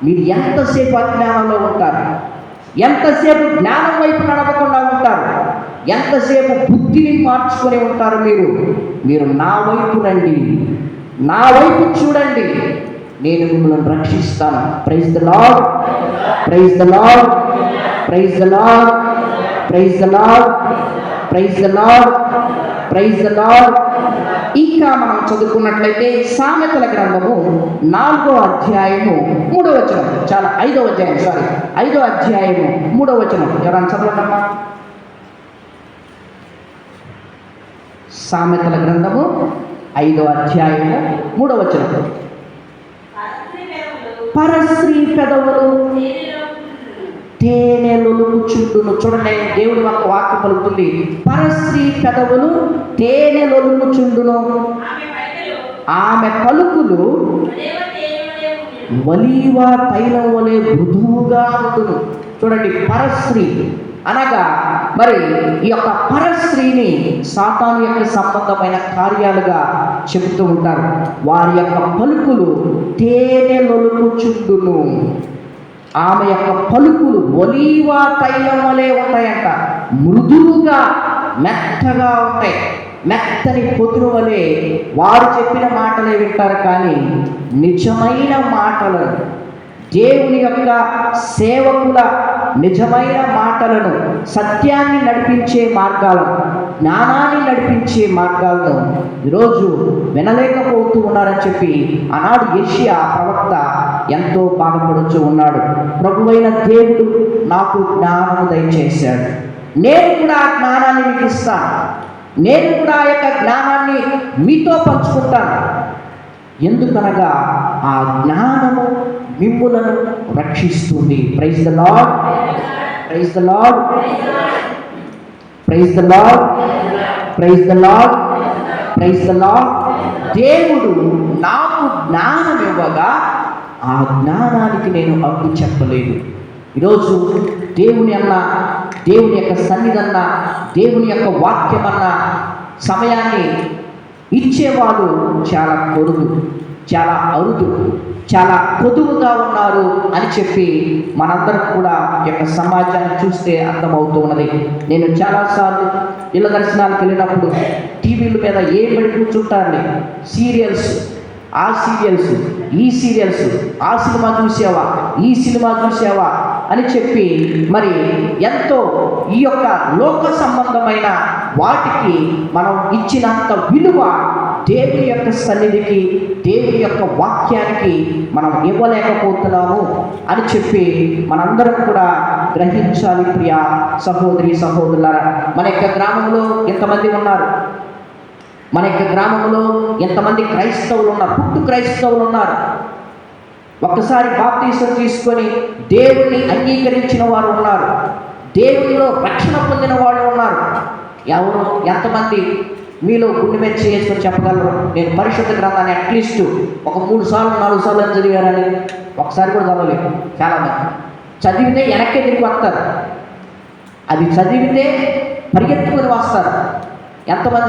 మీరు ఎంతసేపు అజ్ఞానంలో ఉంటారు? ఎంతసేపు జ్ఞానం వైపు నడవకుండా ఉంటారు? ఎంతసేపు బుద్ధిని మార్చుకొని ఉంటారు? మీరు నా వైపు రండి, నా వైపు చూడండి, నేను మిమ్మల్ని రక్షిస్తాను. Praise the lord, praise the lord, praise the lord, praise the lord, praise the lord, praise the lord. ఇంకా మనం చదువుకున్నట్లయితే సామెతల గ్రంథము 4వ అధ్యాయము 3వ వచనం, 5వ అధ్యాయం 5వ అధ్యాయము 3వ వచనం. ఎవరైనా చదవండమ్మా. సామెతల గ్రంథము 5వ అధ్యాయము 3వ వచనం. పరస్త్రీ పెదవులు తేనెలొలుకుచుండును. చూడండి, దేవుడి ఒక వాక్యం పలుకుతుంది. పరస్త్రీ పెదవులు తేనెలొలుకుచుండును, ఆమె పలుకులు ఒలీవ తైలం వలె మృదువుగా ఉండును. చూడండి, పరస్త్రీ అనగా మరి ఈ యొక్క పరస్త్రీని సాతాను యొక్క సంబంధమైన కార్యాలుగా చెబుతూ ఉంటారు. వారి యొక్క పలుకులు తేనెలొలుకుచుండును, ఆమె యొక్క పలుకులు ఒలీవ తైలం వలె ఉంటాయంట. మృదువుగా, మెత్తగా ఉంటాయి. మెత్తని పొదురు వలె వారు చెప్పిన మాటలే వింటారు, కానీ నిజమైన మాటలను, దేవుని యొక్క సేవకుల నిజమైన మాటలను, సత్యాన్ని నడిపించే మార్గాలను, జ్ఞానాన్ని నడిపించే మార్గాలను ఈరోజు వినలేకపోతూ ఉన్నారని చెప్పి ఆనాడు యెషయా ప్రవక్త ఎంతో బాధపడుతూ ఉన్నాడు. ప్రభువైన దేవుడు నాకు జ్ఞానము దయచేశాడు, నేను కూడా ఆ జ్ఞానాన్ని మీకు ఇస్తాను, నేను కూడా ఆ యొక్క జ్ఞానాన్ని మీతో పంచుకుంటాను. ఎందుకనగా ఆ జ్ఞానము మిమ్ములను రక్షిస్తుంది. Praise the lord, praise the lord, praise the lord, praise the lord, praise the lord. దేవుడు నాకు జ్ఞానం ఇవ్వగా ఆ జ్ఞానానికి నేను అడ్డు చెప్పలేదు. ఈరోజు దేవుని యొక్క సన్నిధన్న, దేవుని యొక్క వాక్యమన్న సమయాన్ని ఇచ్చేవాళ్ళు చాలా కొడుకు, చాలా అరుదు, చాలా కొదువుగా ఉన్నారు అని చెప్పి మనందరం కూడా ఈ యొక్క సమాజాన్ని చూస్తే అర్థమవుతూ ఉన్నది. నేను చాలాసార్లు ఇళ్ళ దర్శనాలకు వెళ్ళినప్పుడు టీవీల మీద ఏం పెట్టి కూర్చుంటారండి, సీరియల్స్, ఆ సీరియల్స్, ఈ సీరియల్స్, ఆ సినిమా చూసావా, ఈ సినిమా చూసావా అని చెప్పి మరి ఎంతో ఈ యొక్క లోక సంబంధమైన వాటికి మనం ఇచ్చినంత విలువ దేవుని యొక్క సన్నిధికి, దేవుని యొక్క వాక్యానికి మనం ఇవ్వలేకపోతున్నాము అని చెప్పి మనందరం కూడా గ్రహించాలి. ప్రియ సహోదరి సహోదరులారా, మన యొక్క గ్రామంలో ఎంతమంది ఉన్నారు, మన యొక్క గ్రామంలో ఎంతమంది క్రైస్తవులు ఉన్నారు, పుట్టు క్రైస్తవులు ఉన్నారు. ఒక్కసారి బాప్తీసం తీసుకొని దేవుణ్ణి అంగీకరించిన వారు ఉన్నారు, దేవునిలో రక్షణ పొందిన వాళ్ళు ఉన్నారు. ఎవరు, ఎంతమంది మీలో గుండె మీద చేసుకొని చెప్పగలరు, నేను పరిశుద్ధ గ్రంథాన్ని అట్లీస్ట్ ఒక 3 సార్లు 4 సార్లు చదివారని? ఒకసారి కూడా చదవలేదు. చాలామంది చదివితే వెనక్కి తిరిగి వస్తారు, అది చదివితే పరిగెత్తుకొని వస్తారు. ఎంతమంది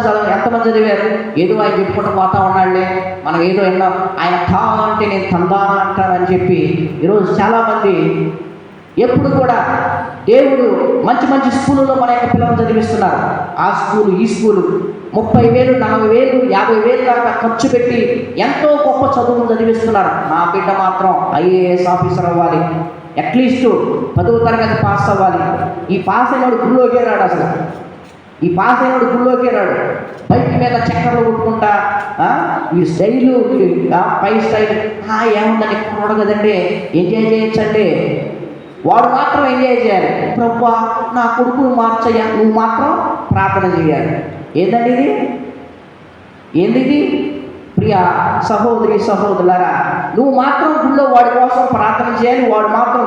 చదివారు? ఏదో ఆయన చెప్పుకుంటూ పోతా ఉన్నాడులే, మనం ఏదో విన్నాం, ఆయన తా అంటే నేను తందా అంటానని చెప్పి ఈరోజు చాలామంది ఎప్పుడు కూడా దేవుడు మంచి మంచి స్కూళ్ళలో మన యొక్క పిల్లలు చదివిస్తున్నారు. ఆ స్కూలు, ఈ స్కూలు 30,000, 40,000, 50,000 దాకా ఖర్చు పెట్టి ఎంతో గొప్ప చదువులు చదివిస్తున్నారు. నా బిడ్డ మాత్రం ఐఏఎస్ ఆఫీసర్ అవ్వాలి, అట్లీస్ట్ 10వ తరగతి పాస్ అవ్వాలి. ఈ పాస్ అయినోడు గుళ్ళోకే రాడు, అసలు ఈ పాస్ అయినోడు గుళ్ళోకే రాడు. బైక్ మీద చక్కర్లు కొట్టుకుంటా ఈ స్టైలు, పై స్టైల్ ఏముందని చూడదు కదండి, ఎంజాయ్ చేయొచ్చండి. వాడు మాత్రం ఎంజాయ్ చేయాలి. ప్రభువా నా కొడుకును మార్చయ్యా, నువ్వు మాత్రం ప్రార్థన చేయాలి. ఏందండి ఇది? ఏంది? ప్రియ సహోదరి సహోదరులారా, నువ్వు మాత్రం గుళ్ళో వాడి కోసం ప్రార్థన చేయాలి. వాడు మాత్రం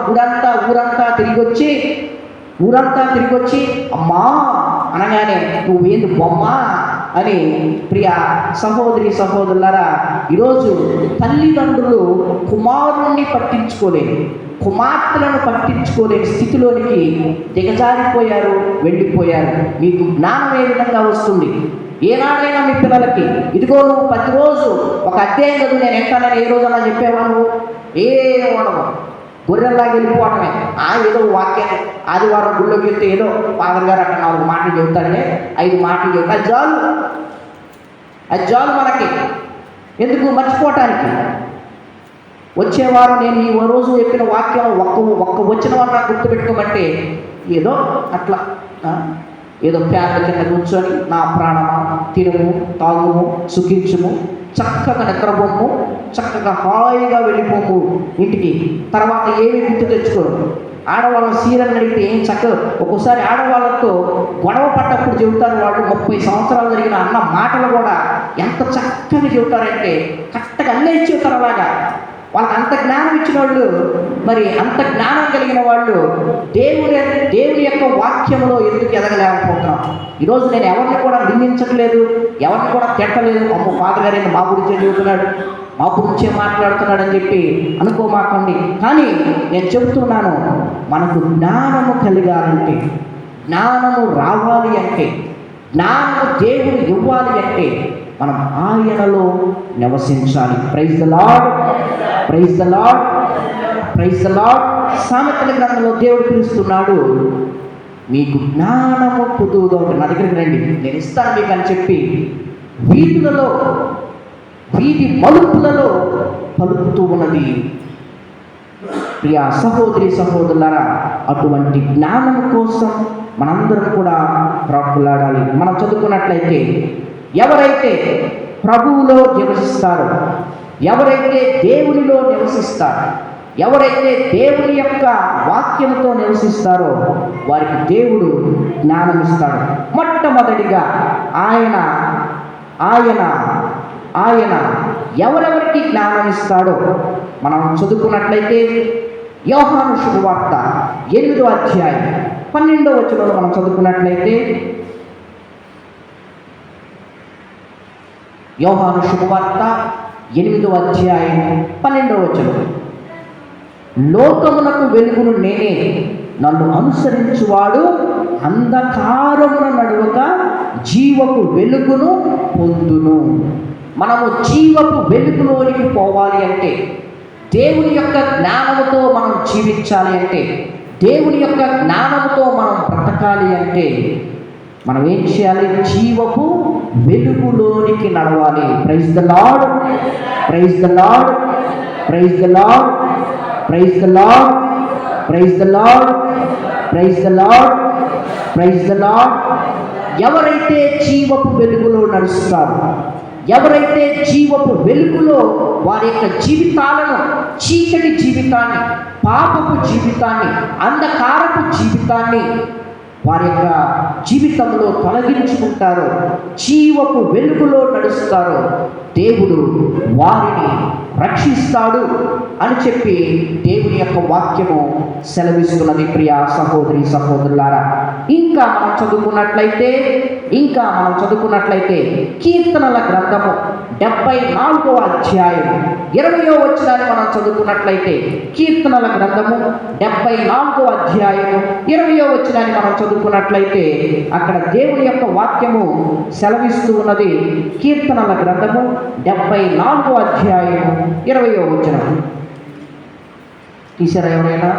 ఊరంతా తిరిగి వచ్చి అమ్మా అనగానే నువ్వేంది బొమ్మ అని ప్రియ సహోదరి సహోదరులారా, ఈరోజు తల్లిదండ్రులు కుమారుణ్ణి పట్టించుకోలేరు, కుమార్తెలను పట్టించుకోలేని స్థితిలోనికి దిగజారిపోయారు, వెళ్ళిపోయారు. మీకు జ్ఞానం ఏ విధంగా వస్తుంది? ఏనాడైనా మీ పిల్లలకి ఇదిగో నువ్వు ప్రతిరోజు ఒక అధ్యాయం చదువు నేను ఎంటానని ఏ రోజన్నా చెప్పావా? నువ్వు ఏం ఉండవు, గొర్రెల్లాగా వెళ్ళిపోవటమే. ఏదో వాక్యాన్ని ఆదివారం గుళ్ళోకి వెళ్తే ఏదో ఫాదర్ గారు అక్కడ 4 మాటలు చెబుతాడే, 5 మాటలు చెబుతా, అది చాలు మనకి. ఎందుకు మర్చిపోవటానికి? వచ్చే వారం నేను ఈ రోజు చెప్పిన వాక్యం ఒక్క వచ్చిన వారు నాకు గుర్తుపెట్టుకోమంటే ఏదో అట్లా ఏదో ప్యాడ్ల కింద కూర్చొని నా ప్రాణమా తినుము తాగుము సుఖించుము చక్కగా నిద్రపోము చక్కగా హాయిగా వెళ్ళిపోము ఇంటికి. తర్వాత ఏమి గుర్తు తెచ్చుకోరు. ఆడవాళ్ళ సీరియల్ అడిగితే ఏం చక్కగా ఒక్కోసారి ఆడవాళ్ళతో గొడవ పడ్డప్పుడు చెబుతారు వాళ్ళు. 30 సంవత్సరాలు జరిగిన అన్న మాటలు కూడా ఎంత చక్కగా చెబుతారంటే కరెక్ట్గా అల్లేసి చెబుతారు. అలాగా వాళ్ళకి అంత జ్ఞానం ఇచ్చిన వాళ్ళు, మరి అంత జ్ఞానం కలిగిన వాళ్ళు దేవుని యొక్క వాక్యంలో ఎందుకు ఎదగలేకపోతున్నాం? ఈరోజు నేను ఎవరిని కూడా నిందించట్లేదు, ఎవరిని కూడా తిట్టలేదు. అమ్మో ఫాదర్ గారు మా గురించే చెబుతున్నాడు, మా గురించే మాట్లాడుతున్నాడు అని చెప్పి అనుకోమాకండి. కానీ నేను చెబుతున్నాను, మనకు జ్ఞానము కలిగాలంటే, జ్ఞానము రావాలి అంటే, జ్ఞానము దేవుడు ఇవ్వాలి అంటే మనం ఆయనలో నివసించాలి. Praise the lord, praise the lord, praise the lord. సామెతల గ్రంథంలో దేవుడు పిలుస్తున్నాడు, మీకు జ్ఞానము పొదువుగా నా దగ్గరికి రండి, నేను ఇస్తాను మీకు అని చెప్పి వీధి మలుపులలో పలుకుతూ ఉన్నది. ప్రియ సహోదరి సహోదరులారా, అటువంటి జ్ఞానం కోసం మనందరం కూడా ప్రాకులాడాలి. మనం చదువుకున్నట్లయితే ఎవరైతే ప్రభువులో నివసిస్తారో, ఎవరైతే దేవునిలో నివసిస్తారో, ఎవరైతే దేవుని యొక్క వాక్యంతో నివసిస్తారో వారికి దేవుడు జ్ఞానం ఇస్తాడు. మొట్టమొదటిగా ఆయన ఎవరెవరికి జ్ఞానం ఇస్తాడో మనం చదువుకున్నట్లయితే యోహాను శుభవార్త 8వ అధ్యాయం 12వ వచనంలో మనం చదువుకున్నట్లయితే, యోహాను శుభవార్త 8వ అధ్యాయం 12వ వచనం, లోకమునకు వెలుగును నేనే, నన్ను అనుసరించువాడు అంధకారమున నడువక జీవపు వెలుగును పొందును. మనము జీవపు వెలుగులోనికి పోవాలి అంటే, దేవుని యొక్క జ్ఞానముతో మనం జీవించాలి అంటే, దేవుని యొక్క జ్ఞానముతో మనం బ్రతకాలి అంటే మనం ఏం చేయాలి? జీవపు వెలుగులోనికి నడవాలి. Praise the lord, praise the lord, praise the lord, praise the lord, praise the lord, praise the lord, praise the lord. ఎవరైతే జీవపు వెలుగులో నడుస్తారో, ఎవరైతే జీవపు వెలుగులో వారి యొక్క జీవితాలను, చీకటి జీవితాన్ని, పాపపు జీవితాన్ని, అంధకారపు జీవితాన్ని వారి యొక్క జీవితంలో తొలగించుకుంటారో, జీవపు వెలుగులో నడుస్తారో, దేవుడు వారిని రక్షిస్తాడు అని చెప్పి దేవుని యొక్క వాక్యము సెలవిస్తున్నది. ప్రియ సహోదరి సహోదరులారా, ఇంకా మనం చదువుకున్నట్లయితే కీర్తనల గ్రంథము 74వ అధ్యాయం 20వ వచనాన్ని మనం చదువుకున్నట్లయితే, కీర్తనల గ్రంథము 74వ అధ్యాయం 20వ వచనాన్ని మనం చదువుకున్నట్లయితే అక్కడ దేవుని యొక్క వాక్యము సెలవిస్తూ ఉన్నది. కీర్తనల గ్రంథము 74వ అధ్యాయం 20వ వచనం తీసారా ఎవరైనా?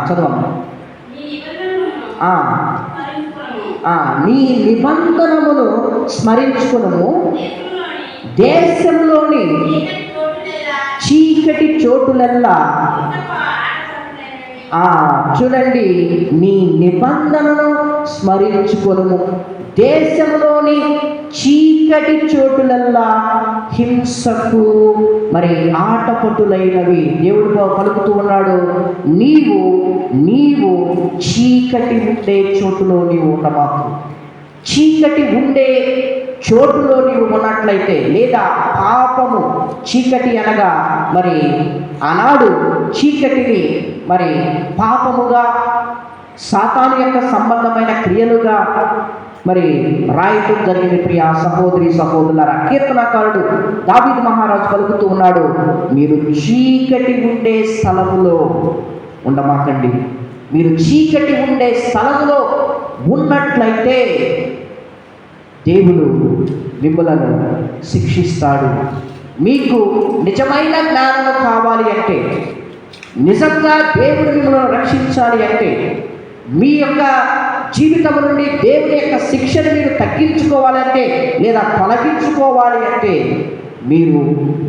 చదవమ్మా. నీ నిబంధనమును స్మరించుకును, దేశంలోని చీకటి చోటులెల్లా. చూడండి, నీ నిబంధనను స్మరించుకొనుము, దేశంలోని చీకటి చోటులల్లా హింసకు మరి ఆటపటులైనవి. దేవుడు పలుకుతూ ఉన్నాడు, నీవు చీకటి ఉండే చోటులో నీవు ఉండమాకు. చీకటి ఉండే చోటులో నీవు ఉన్నట్లయితే, లేదా పాపము, చీకటి అనగా మరి ఆనాడు చీకటిని మరి పాపముగా, సాతాను యొక్క సంబంధమైన క్రియలుగా మరి రాయటం జరిగింది. ప్రియ సహోదరి సహోదరులారా, కీర్తనకారుడు దావీదు మహారాజు పలుకుతూ ఉన్నాడు, మీరు చీకటి ఉండే స్థలములో ఉండమాకండి. మీరు చీకటి ఉండే స్థలములో ఉన్నట్లయితే దేవుడు మిమ్మలను శిక్షిస్తాడు. మీకు నిజమైన జ్ఞానము కావాలి అంటే, నిజంగా దేవుడు మిమ్మల్ని రక్షించాలి అంటే, మీ యొక్క జీవితం నుండి దేవుని యొక్క శిక్షను మీరు తగ్గించుకోవాలంటే లేదా తొలగించుకోవాలి అంటే మీరు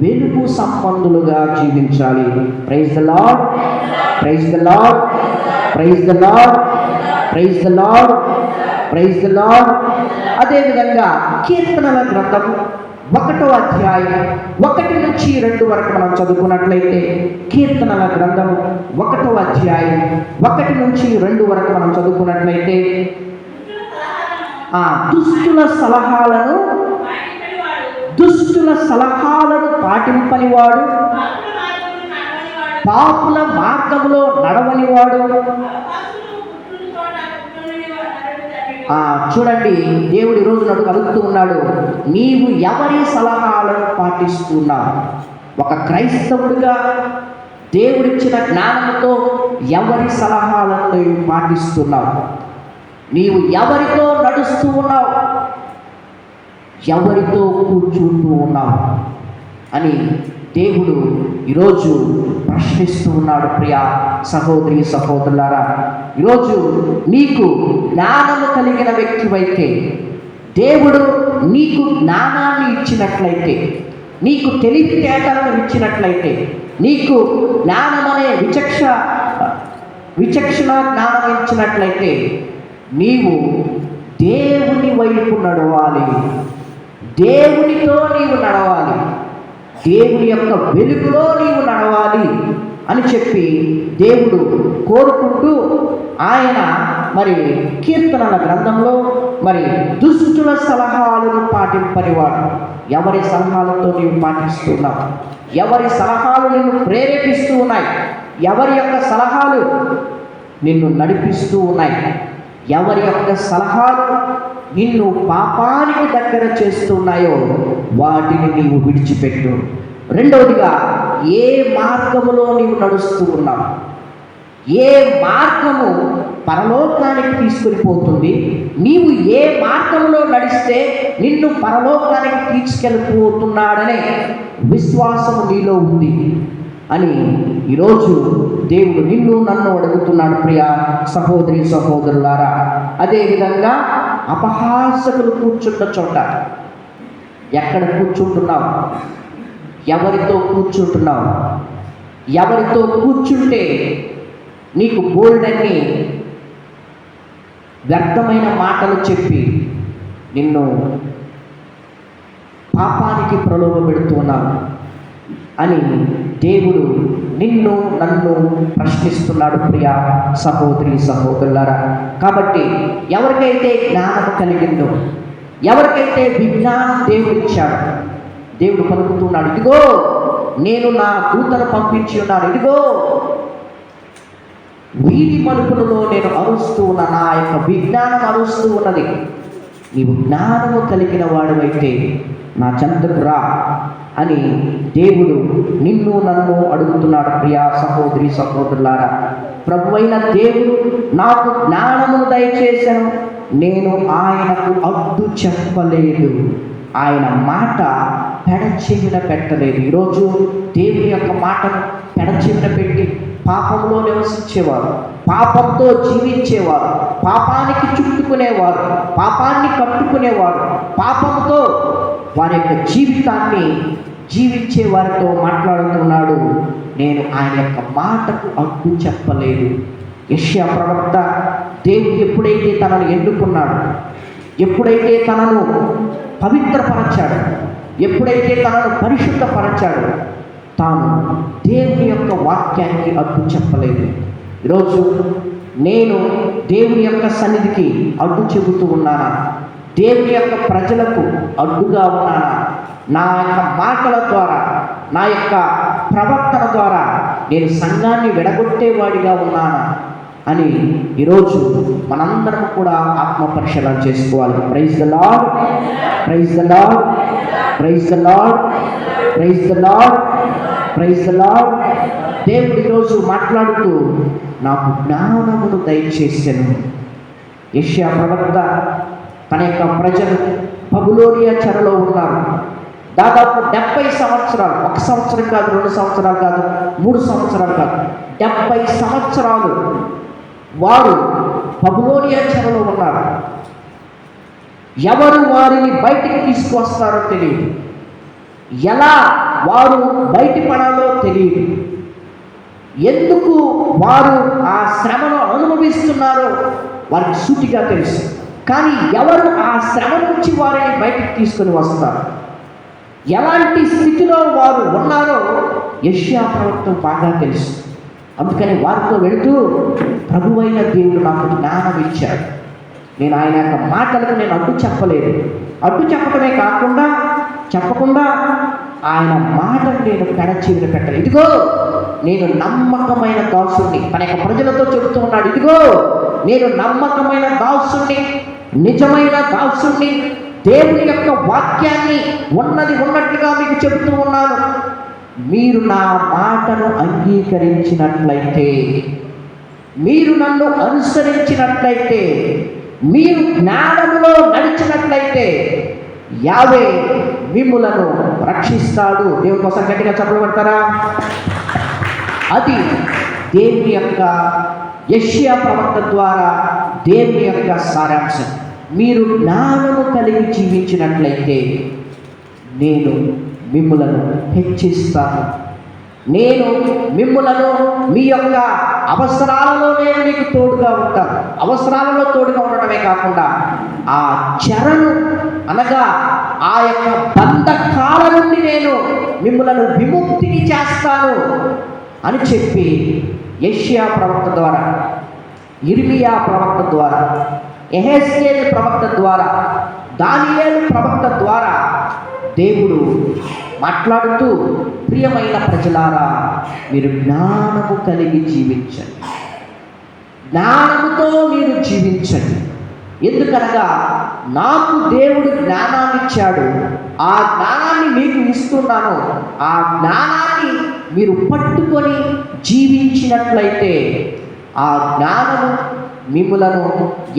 వెలుగు సంబంధులుగా జీవించాలి. Praise the lord, praise the lord, praise the lord, praise the lord, praise the lord. అదేవిధంగా కీర్తనల గ్రంథం 1వ అధ్యాయం 1 నుంచి 2 వరకు మనం చదువుకున్నట్లయితే, కీర్తనల గ్రంథం 1వ అధ్యాయం 1 నుంచి 2 వరకు మనం చదువుకున్నట్లయితే, దుష్టుల సలహాలను పాటింపనివాడు, పాపుల మార్గంలో నడవనివాడు. చూడండి, దేవుడు ఈరోజు నన్ను అడుగుతూ ఉన్నాడు, నీవు ఎవరి సలహాలను పాటిస్తున్నావు? ఒక క్రైస్తవుడిగా దేవుడిచ్చిన జ్ఞానంతో ఎవరి సలహాలను నీవు పాటిస్తున్నావు? నీవు ఎవరితో నడుస్తూ ఉన్నావు? ఎవరితో కూర్చుంటూ ఉన్నావు అని దేవుడు ఈరోజు ప్రశ్నిస్తూ ఉన్నాడు. ప్రియ సహోదరి సహోదరులారా, ఈరోజు నీకు జ్ఞానము కలిగిన వ్యక్తివైతే, దేవుడు నీకు జ్ఞానాన్ని ఇచ్చినట్లయితే, నీకు తెలివితేటలను ఇచ్చినట్లయితే, నీకు జ్ఞానం అనే విచక్షణ జ్ఞానం ఇచ్చినట్లయితే, నీవు దేవుని వైపు నడవాలి. దేవునితో నీవు నడవాలి. దేవుని యొక్క వెలుగులో నీవు నడవాలి అని చెప్పి దేవుడు కోరుకుంటూ, ఆయన మరి కీర్తనల గ్రంథంలో మరి దుష్టుల సలహాలను పాటింపనివాడు. ఎవరి సలహాలతో నీవు పాటిస్తున్నావు? ఎవరి సలహాలు నిన్ను ప్రేరేపిస్తూ ఉన్నాయి? ఎవరి యొక్క సలహాలు నిన్ను నడిపిస్తూ ఉన్నాయి? ఎవరి యొక్క సలహాలు నిన్ను పాపానికి దగ్గర చేస్తున్నాయో వాటిని నీవు విడిచిపెట్టు. రెండవదిగా, ఏ మార్గములో నీవు నడుస్తూ ఉన్నావు? ఏ మార్గము పరలోకానికి తీసుకొని పోతుంది? నీవు ఏ మార్గంలో నడిస్తే నిన్ను పరలోకానికి తీసుకెళ్ళిపోతున్నాడనే విశ్వాసము నీలో ఉంది అని ఈరోజు దేవుడు నిన్ను నన్ను అడుగుతున్నాడు. ప్రియ సహోదరి సహోదరులారా, అదేవిధంగా అపహాసకులు కూర్చున్న చోట ఎక్కడ కూర్చుంటున్నావు? ఎవరితో కూర్చుంటున్నావు? ఎవరితో కూర్చుంటే నీకు బోల్డన్ని వ్యర్థమైన మాటలు చెప్పి నిన్ను పాపానికి ప్రలోభపెడుతున్నావు అని దేవుడు నిన్ను నన్ను ప్రశ్నిస్తున్నాడు. ప్రియ సహోదరి సహోదరులారా, కాబట్టి ఎవరికైతే జ్ఞానము కలిగిందో, ఎవరికైతే విజ్ఞానం దేవుడు ఇచ్చాడు, దేవుడు పలుకుతున్నాడు, ఇదిగో నేను నా దూతను పంపించి ఉన్నాను, ఇదిగో వీధి మలుపులలో నేను అరుస్తూ ఉన్న నా యొక్క విజ్ఞానం అరుస్తూ ఉన్నది. నీవు జ్ఞానము కలిగిన వాడివైతే నా చెంతకు రా అని దేవుడు నిన్ను నన్ను అడుగుతున్నాడు. ప్రియ సహోదరి సహోదరులారా, ప్రభువైన దేవుడు నాకు జ్ఞానమును దయచేశాను, నేను ఆయనకు అడ్డు చెప్పలేదు, ఆయన మాట పెడచెవిన పెట్టలేదు. ఈరోజు దేవుని యొక్క మాటను పెడచెవిన పెట్టి పాపంలో నివసించేవారు, పాపంతో జీవించేవారు, పాపానికి చుట్టుకునేవారు, పాపాన్ని కట్టుకునేవారు, పాపంతో వారి యొక్క జీవితాన్ని జీవించే వారితో మాట్లాడుతున్నాడు. నేను ఆయన యొక్క మాటకు అడ్డు చెప్పలేదు. యెషయా ప్రవక్త దేవుడు ఎప్పుడైతే తనను ఎన్నుకున్నాడు, ఎప్పుడైతే తనను పవిత్రపరచాడు, ఎప్పుడైతే తనను పరిశుద్ధపరచాడు, తాను దేవుని యొక్క వాక్యానికి అడ్డు చెప్పలేదు. ఈరోజు నేను దేవుని యొక్క సన్నిధికి అడ్డు చెబుతూ ఉన్నానా? దేవుని యొక్క ప్రజలకు అడ్డుగా ఉన్నానా? నా యొక్క మాటల ద్వారా, నా యొక్క ప్రవర్తన ద్వారా నేను సంఘాన్ని విడగొట్టేవాడిగా ఉన్నానా అని ఈరోజు మనందరం కూడా ఆత్మ పరిశీలన చేసుకోవాలి. Praise the lord, praise the lord, praise the lord, praise the lord, praise the lord. దేవుడు ఈరోజు మాట్లాడుతూ నాకు జ్ఞానమును దయచేసెను. యెషయా ప్రవక్త తన యొక్క ప్రజలు బబులోనియా చెరలో ఉన్నారు. దాదాపు 70 సంవత్సరాలు, 1 సంవత్సరం కాదు, 2 సంవత్సరాలు కాదు, 3 సంవత్సరాలు కాదు, 70 సంవత్సరాలు వారు బబులోనియా చెరలో ఉన్నారు. ఎవరు వారిని బయటికి తీసుకువస్తారో తెలియదు, ఎలా వారు బయటపడాలో తెలియదు, ఎందుకు వారు ఆ శ్రమను అనుభవిస్తున్నారో వారికి సూటిగా తెలుసు. కానీ ఎవరు ఆ శ్రమ నుంచి వారిని బయటికి తీసుకొని వస్తారు, ఎలాంటి స్థితిలో వారు ఉన్నారో యెషయా ప్రవక్త బాగా తెలుసు. అందుకని వారితో వెళుతూ ప్రభువైన దేవుడు నాకు జ్ఞానం ఇచ్చాడు. నేను ఆయన యొక్క మాటలకు నేను అడ్డు చెప్పలేదు. అడ్డు చెప్పడమే చెప్పకుండా ఆయన మాటను నేను పెడచెవిన పెట్టలేదు. ఇదిగో నేను నమ్మకమైన దాసుని, తన యొక్క ప్రజలతో చెబుతూ ఉన్నాడు. ఇదిగో నేను నమ్మకమైన దాసుని, నిజమైన దాసుని, దేవుని యొక్క వాక్యాన్ని ఉన్నది ఉన్నట్టుగా మీకు చెబుతూ ఉన్నాను. మీరు నా మాటను అంగీకరించినట్లయితే, మీరు నన్ను అనుసరించినట్లయితే, మీరు జ్ఞానములో నడిచినట్లయితే యావే మిమ్ములను రక్షిస్తాడు. దేవుని కోసం గట్టిగా చప్పట్లు కొడతారా? అది దేవుని యొక్క యెషయా ప్రవక్త ద్వారా దేవుని యొక్క సారాంశం. మీరు జ్ఞానము కలిగి జీవించినట్లయితే నేను మిమ్ములను హెచ్చిస్తాను. నేను మిమ్ములను మీ యొక్క అవసరాలలో నేను మీకు తోడుగా ఉంటాను. అవసరాలలో తోడుగా ఉండడమే కాకుండా ఆ చెరను అనగా ఆ యొక్క బంధకాల నుండి నేను మిమ్ములను విముక్తిని చేస్తాను అని చెప్పి యెషయా ప్రవక్త ద్వారా, ఇర్మియా ప్రవక్త ద్వారా, యెహెజ్కేలు ప్రవక్త ద్వారా, దానియేలు ప్రవక్త ద్వారా దేవుడు మాట్లాడుతూ, ప్రియమైన ప్రజలారా మీరు జ్ఞానము కలిగి జీవించండి, జ్ఞానముతో మీరు జీవించండి. ఎందుకనగా నాకు దేవుడు జ్ఞానాన్ని ఇచ్చాడు, ఆ జ్ఞానాన్ని మీకు ఇస్తున్నాను. ఆ జ్ఞానాన్ని మీరు పట్టుకొని జీవించినట్లయితే ఆ జ్ఞానము మిమ్ములను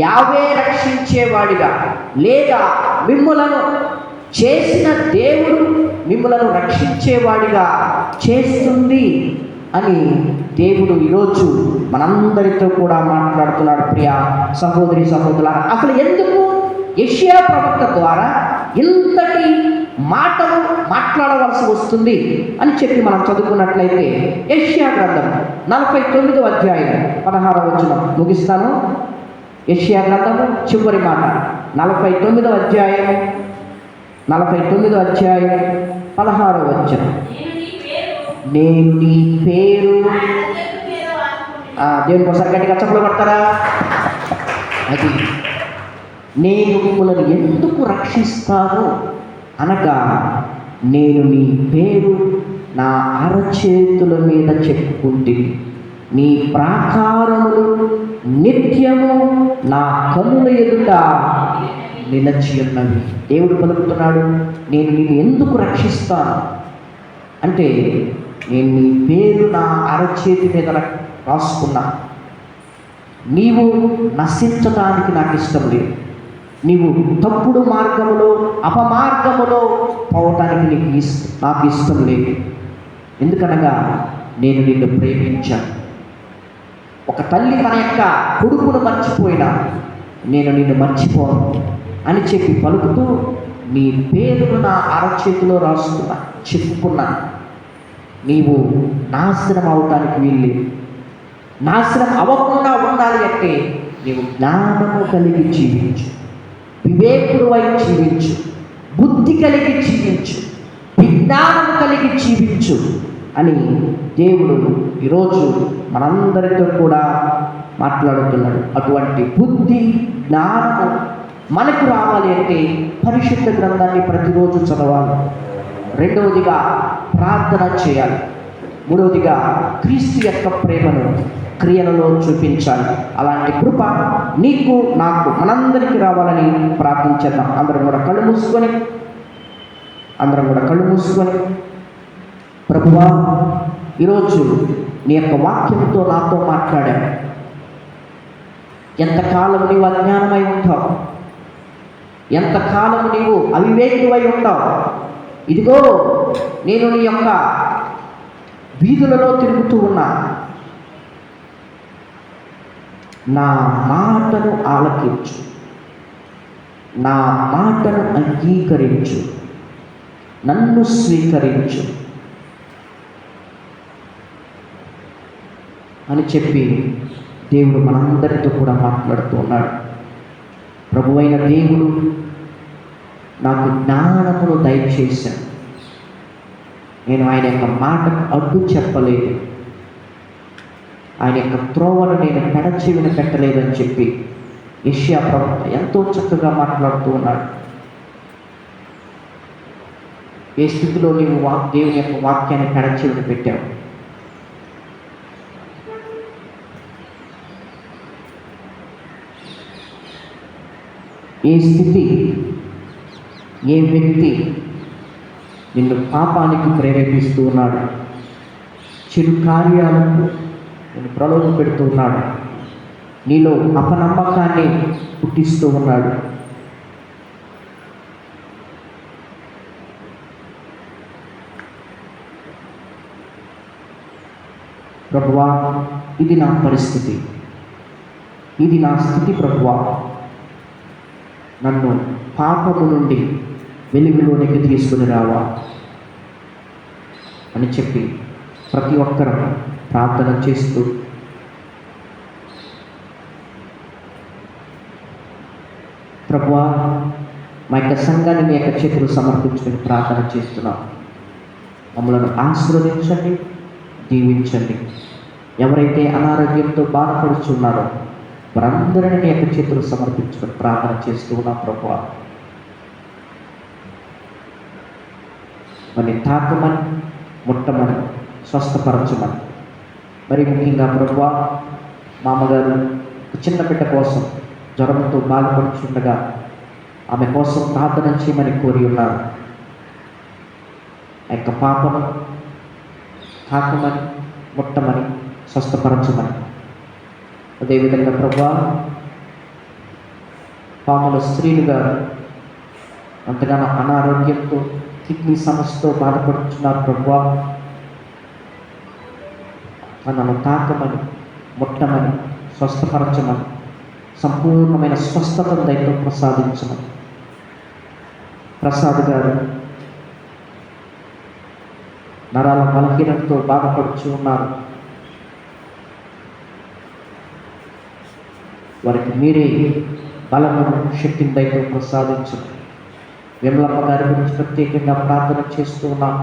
యావే రక్షించేవాడిగా, లేదా మిమ్ములను చేసిన దేవుడు మిమ్ములను రక్షించేవాడిగా చేస్తుంది అని దేవుడు ఈరోజు మనందరితో కూడా మాట్లాడుతున్నాడు. ప్రియ సహోదరి సహోదరులారా, అసలు ఎందుకు యెషయా ప్రవక్త ద్వారా ఇంతటి మాటలు మాట్లాడవలసి వస్తుంది అని చెప్పి మనం చదువుకున్నట్లయితే, యెషయా గ్రంథం 49వ అధ్యాయం 16వ వచనం ముగిస్తాను. యెషయా గ్రంథము చివరి మాట 49వ అధ్యాయం 16వ వచనం. నేను నీ పేరు దేవుని కోసం గట్టిగా చప్పట్లు కొడతారా? అది నేను మిమ్మల్ని ఎందుకు రక్షిస్తాను అనగా, నేను నీ పేరు నా అరచేతుల మీద చెప్పుకుంటే, నీ ప్రాకారములు నిత్యము నా కన్నుల ఎదుట నిలచి ఉన్నవి. దేవుడు పలుకుతున్నాడు, నేను నిన్ను ఎందుకు రక్షిస్తాను అంటే, నేను నీ పేరు నా అరచేతి మీద రాసుకున్నా. నీవు నశించడానికి నాకు ఇష్టం లేదు. నీవు తప్పుడు మార్గములో అపమార్గములో పోవటానికి నాకు ఇష్టం లేదు. ఎందుకనగా నేను నిన్ను ప్రేమించాను. ఒక తల్లి తన యొక్క కొడుకును మర్చిపోయినా నేను నిన్ను మర్చిపోను అని చెప్పి పలుకుతూ, నీ పేరును నా అరచేతిలో రాసుకున్నా, చెప్పుకున్నా. నీవు నాశనం అవటానికి వీల్లేదు. నాశనం అవ్వకుండా ఉండాలి అంటే నీవు జ్ఞానము కలిగి జీవించు, వివేకుడువై జీవించు, బుద్ధి కలిగి జీవించు, విజ్ఞానం కలిగి జీవించు అని దేవుడు ఈరోజు మనందరితో కూడా మాట్లాడుతున్నాడు. అటువంటి బుద్ధి జ్ఞానము మనకు రావాలి అంటే పరిశుద్ధ గ్రంథాన్ని ప్రతిరోజు చదవాలి. రెండవదిగా ప్రార్థన చేయాలి. మూడవదిగా క్రీస్తు యొక్క ప్రేమను క్రియలలో చూపించాలి. అలాంటి కృప నీకు నాకు మనందరికీ రావాలని ప్రార్థించేద్దాం. అందరం కూడా కళ్ళు మూసుకొని ప్రభువా, ఈరోజు నీ యొక్క వాక్యంతో నాతో మాట్లాడావు. ఎంతకాలం నీవు అజ్ఞానమై ఉంటావు, ఎంతకాలం నీవు అవివేకువై ఉంటావు. ఇదిగో నేను నీ యొక్క వీధులలో తిరుగుతూ ఉన్నా, నా మాటను ఆలకించు, నా మాటను అంగీకరించు, నన్ను స్వీకరించు అని చెప్పి దేవుడు మనందరితో కూడా మాట్లాడుతూ ఉన్నాడు. ప్రభువైన దేవుడు నాకు జ్ఞానమును దయచేశాను. నేను ఆయన యొక్క మాటకు అడ్డు చెప్పలేదు, ఆయన యొక్క త్రోవను నేను పెడచెవిన పెట్టలేదని చెప్పి యెషయా ప్రవక్త ఎంతో చక్కగా మాట్లాడుతూ ఉన్నాడు. ఏ స్థితిలో నీవు దేవుని యొక్క వాక్యాన్ని పెడచెవిన పెట్టావు? ఏ స్థితి, ఏ వ్యక్తి నిన్ను పాపానికి ప్రేరేపిస్తూ ఉన్నాడు, చెడు కార్యాలకు నిన్ను ప్రలోభ పెడుతూ ఉన్నాడు, నీలో అపనమ్మకాన్ని పుట్టిస్తూ ఉన్నాడు? ప్రభువా, ఇది నా పరిస్థితి, ఇది నా స్థితి ప్రభువా, నన్ను పాపము నుండి వెలుగులోనికి తీసుకుని రావా అని చెప్పి ప్రతి ఒక్కరూ ప్రార్థన చేస్తూ ప్రభువా, మా యొక్క సంఘాన్ని మీ యొక్క చేతులు సమర్పించుకొని ప్రార్థన చేస్తున్నాం. మమ్మల్ని ఆశీర్వదించండి, దీవించండి. ఎవరైతే అనారోగ్యంతో బాధపడుచున్నారో వారందరినీ మీ యొక్క చేతులు సమర్పించుకొని ప్రార్థన చేస్తూ ఉన్నాం. ప్రభువా, మరి తాకమని, ముట్టమని, స్వస్థపరచమని, మరి ముఖ్యంగా ప్రభువా, మామగారు చిన్న బిడ్డ కోసం జ్వరంతో బాధపడుచుండగా ఆమె కోసం ప్రార్థన చేయమని కోరి ఉన్నారు. ఆ యొక్క పాపను తాకమని, ముట్టమని, స్వస్థపరచమని. అదేవిధంగా ప్రభువా, పాముల స్త్రీలు గారు అంతగానో అనారోగ్యంతో కిడ్నీ సమస్యతో బాధపడుతున్నారు. ప్రభువా, నన్ను తాకమని, ముట్టమని, స్వస్థపరచమని, సంపూర్ణమైన స్వస్థతను దయతో ప్రసాదించమని. ప్రసాద్ గారు నరాల బలహీనంతో బాధపడుచు ఉన్నారు. వారికి మీరే బలమును, శక్తిని దయతో ప్రసాదించమని. విమలమ్మ గారి గురించి ప్రత్యేకంగా ప్రార్థన చేస్తూ ఉన్నాం.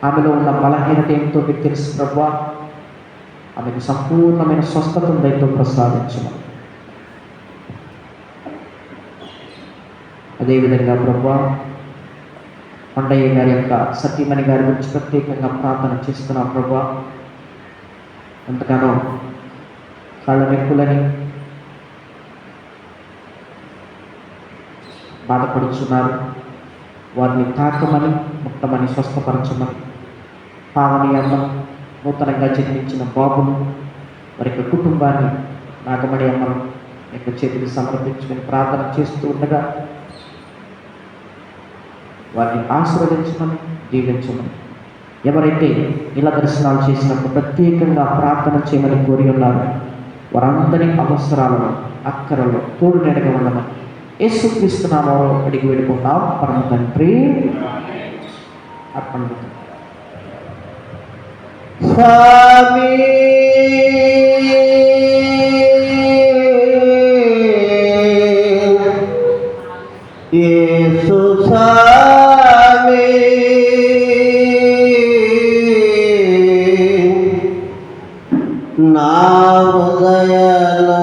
ఆమెలో ఉన్న బలహీనత ఏమిటో మీకు తెలుసు ప్రభువా, ఆమెకు సంపూర్ణమైన స్వస్థతను దయతో ప్రసాదించమని. అదేవిధంగా ప్రభువా, కొండయ్య గారి యొక్క సతీమణి గారి గురించి ప్రత్యేకంగా ప్రార్థన చేస్తున్నాం. ప్రభువా, ఎంతగానో కళ్ళ నొప్పులని బాధపడుతున్నారు. వారిని తాకమని, ముట్టమని, స్వస్థపరచమని. పావని అమ్మ, నూతనంగా జన్మించిన బాబును, వారి యొక్క కుటుంబాన్ని, నాగమణి అమ్మను యొక్క చేతిని సమర్పించుకొని ప్రార్థన చేస్తూ ఉండగా వారిని ఆశీర్వదించమని, దీవించమని. ఎవరైతే ఇలా దర్శనాలు చేసినప్పుడు ప్రత్యేకంగా ప్రార్థన చేయమని కోరి ఉన్నారు వారందరి అవసరాలను, అక్కరలో తోడు నెడగా ఉండమని యేసుక్రీస్తు నామములో అడిగి వెళ్ళిపోతాం. పరమ తండ్రి. అర్పణ. స్వామి యేసు స్వామి, నా హృదయలోగిలో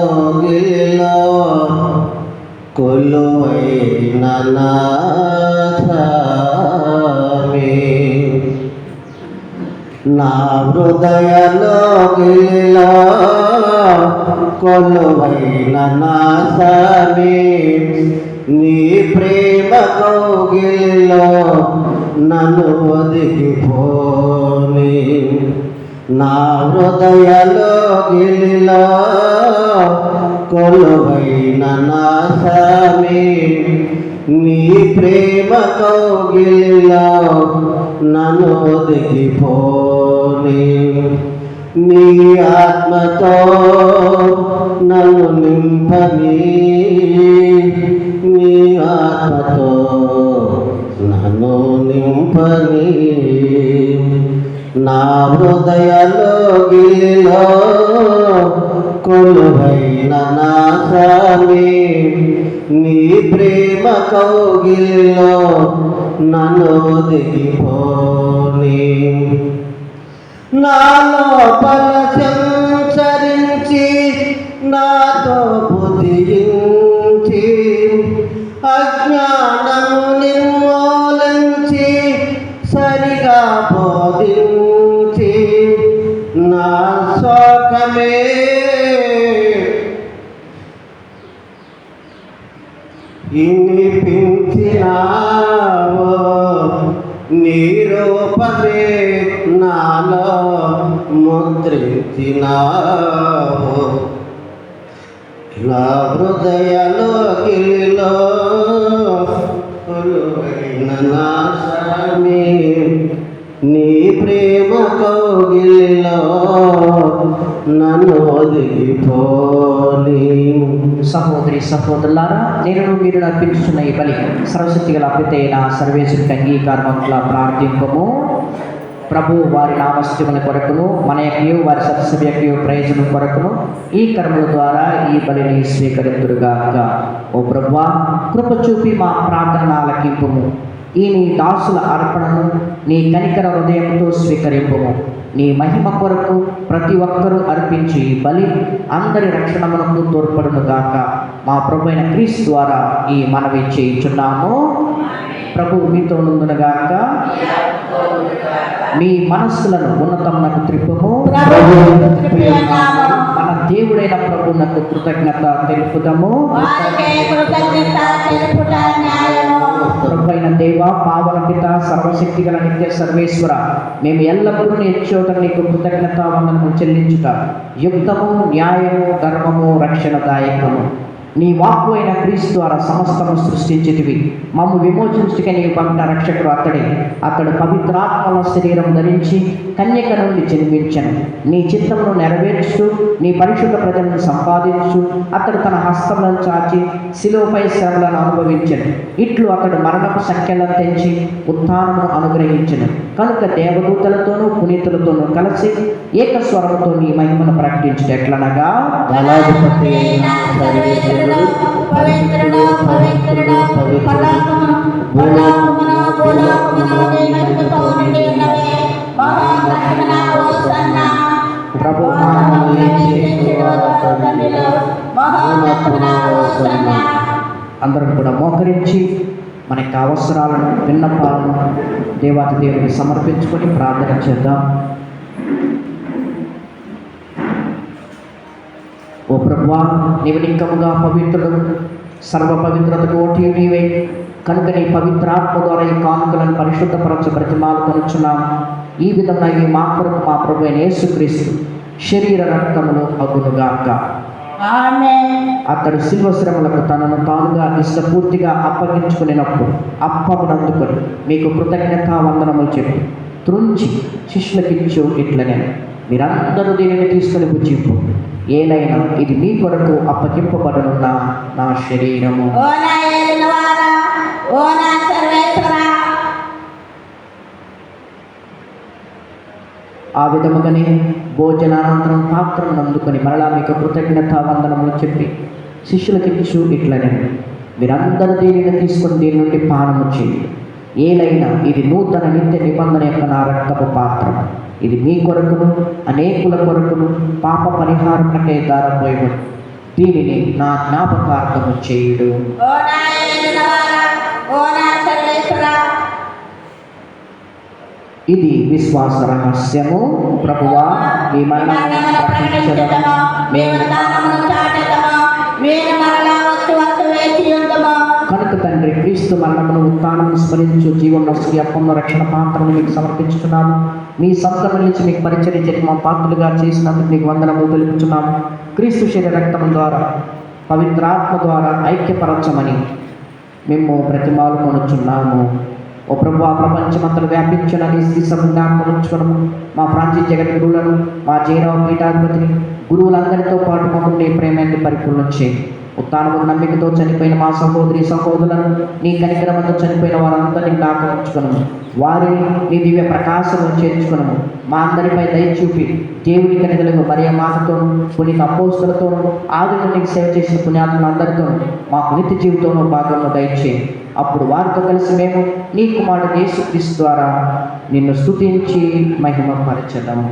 కొలువైన నా స్వామి, నా హృదయలో గిలిలో కొలువైన నా స్వామి నీ ప్రేమ కౌగిలిలో నన్ను ఒదిగిపోని నా హృదయలో గిలిలో కొలువైన నా స్వామి నీ ప్రేమ కౌగిలిలో నన్ను ఒదిగిపోని నీ ఆత్మతో నన్ను నింపని నీ ఆత్మతో నన్ను నింపని నా హృదయలో గిలిలో కొలువైన నా స్వామి నీ ప్రేమ కౌగిలిలో నన్ను ఒదిగిపోని నా లోపల సంచరించి నాతో బుద్ధించి అజ్ఞానము నిర్మూలించి సరిగా బోధించి నా శోకమే వినిపించినావో నీ రూపమే నాలో ముద్రించినావో నా హృదయలో గిలిలో కొలువైన నా స్వామి నీ ప్రేమ కౌగిలిలో నన్ను ఒదిగిపోని సహోదరి సహోదరులారా, నేను మీరు అర్పించున్న ఈ బలి సరస్వతి గల అపితైన సర్వేశ్వరికి అంగీకారముగా ప్రార్థింపము. ప్రభు వారి నామస్తిముల కొరకును మన యొక్క వారి సత్సభ్యకు ప్రయోజనం కొరకును ఈ కర్మల ద్వారా ఈ బలిని స్వీకరింతురుగాక. ఓ ప్రభువా, కృప చూపి మా ప్రార్థన ఆలకింపుము. ఈ నీ దాసుల అర్పణను నీ కనికర హృదయంతో స్వీకరింపుము. నీ మహిమ కొరకు ప్రతి ఒక్కరూ అర్పించి బలి అందరి రక్షణమునకు తోడ్పడునుగాక. మా ప్రభు అయిన క్రీస్తు ద్వారా ఈ మనవి చేయుచున్నాము. ప్రభు మీతో నుండునుగాక. మీ మనస్సులను ఉన్నతమునకు త్రిప్పుము. మన దేవుడైన ప్రభువునకు కృతజ్ఞత తెలుపుదాము. ప్రభు అయిన దేవ, పావన పిత, సర్వశక్తి గల నిత్య సర్వేశ్వర, మేము ఎల్లప్పుడూ నీ చోట నీకు కృతజ్ఞత వందనము చెల్లించుట యుక్తము, న్యాయము, ధర్మము, రక్షణదాయకము. నీ వాక్కు అయిన క్రీస్తు ద్వారా సమస్తము సృష్టించితివి. మమ్ము విమోచించుటకై నీ పంపిన రక్షకుడు అతడు పవిత్రాత్మల శరీరం ధరించి కన్యక నుండి జన్మించను. నీ చిత్తమును నెరవేర్చు, నీ పరిశుద్ధ ప్రజలను సంపాదించు. అతడు తన హస్తములను చాచి శిలువపై శ్రమలను అనుభవించను. ఇట్లు అతడు మరణపు సంఖ్యలను తెంచి ఉత్థానమును అనుగ్రహించను. కనుక దేవదూతలతోనూ పునీతులతోనూ కలిసి ఏకస్వరముతో నీ మహిమను ప్రకటించుట ఎట్లనగా, దళాధిపతి అయిన సర్వేశ్వరుడు పవిత్రుడు పవిత్రుడు పవిత్రుడు భూలోకమున భూలోకమున నీ మహిమతో నిండి ఉన్నవే. మహామహిమన హోసన్న. ప్రభు నామమున లేచియున్న తండ్రిలో మహామహిమన హోసన్న. అందరం కూడా మోకరించి మన యొక్క అవసరాలను, విన్నపాలను దేవాతి దేవునికి సమర్పించుకొని ప్రార్థన చేద్దాం. ఓ ప్రభువా, నీవు నిక్కముగా పవిత్రుడు, సర్వ పవిత్రతకు ఓటి నీవే. కనుక నీ పవిత్రాత్మ ద్వారా ఈ కానుకలను పరిశుద్ధపరచ బ్రతిమాలు కొనుచున్నాం. ఈ విధంగా ఈ మా కొరకు మా ప్రభు అయిన యేసుక్రీస్తు శరీర రక్తములు అగునుగాక. అతడు శిల్వ శ్రమలకు తనను తానుగా ఇష్టపూర్తిగా అప్పగించుకునేటప్పుడు అప్పమునందుకొని మీకు కృతజ్ఞతా వందనములు చెప్పి త్రుంచి శిష్యులకిచ్చు ఇట్లనే, మీరందరూ దీనిని తీసుకుని పుచ్చింపు. ఏలైనా ఇది మీ కొరకు అప్పగింపబడనున్న నా శరీరము. ఆ విధముగానే భోజనానంతరం పాత్రను అందుకొని మరలా మీకు కృతజ్ఞత వందనములు చెప్పి శిష్యులకిచ్చు ఇట్లనే, మీరందరూ దీనిని తీసుకొని దీని నుండి పానము చేయండి. ఏలైనా ఇది నూతన నిత్య నిబంధన యొక్క నా రక్తపు పాత్ర. ఇది మీ కొరకును అనేకుల కొరకును పాప పరిహారమునకై దారపోయబడి దీనిని నా జ్ఞాపకార్థము చేయుడు. ఇది విశ్వాస రహస్యము. ప్రభువా ఈ మరణమును ప్రకటించదము, మేము కనుక తండ్రి క్రీస్తు మరణమును ఉత్థానమును స్మరించు జీవనోత్సవ అప్పంలో రక్షణ పాత్రను మీకు సమర్పించుతున్నాము. మీ సంతరం నుంచి మీకు పరిచర్య చేసి మా పాత్రలుగా చేసినందుకు మీకు వందనములు తెలుపుతున్నాము. క్రీస్తు శరీర రక్తము ద్వారా పవిత్రాత్మ ద్వారా ఐక్యపరచమని మేము ప్రతిమాలు కొనుచున్నాము. ఓ ప్రభువా, ప్రపంచమంతలు వ్యాపించిన నీ జ్ఞాపకం ఉంచుకున్నాము. మా ప్రాంతీయ జగత్ గురువులను, మా జయరావు పీఠాధిపతిని, గురువులందరితో పాటు మమ్మల్ని ప్రేమాన్ని పరిపూర్ణం చేయి. ఉత్థానము నమ్మికతో చనిపోయిన మా సహోదరి సహోదరులను, నీ కనికరమంతో చనిపోయిన వారందరినీ జ్ఞాపకం ఉంచుకున్నాము. వారిని నీ దివ్య ప్రకాశము చేర్చుకున్నాము. మా అందరిపై దయ చూపి దేవుని కనికలకు మరియ మాతతోనూ, పునీత అపోస్తలతోనూ, ఆదిలో నీకు సేవ చేసిన పుణ్యాత్ములందరితోనూ మాకు నిత్య జీవితంలో భాగంలో దయచేయి. అప్పుడు వారితో కలిసి మేము నీ కుమారుడు యేసుక్రీస్తు ద్వారా నిన్ను స్తుతించి మహిమపరచెదము.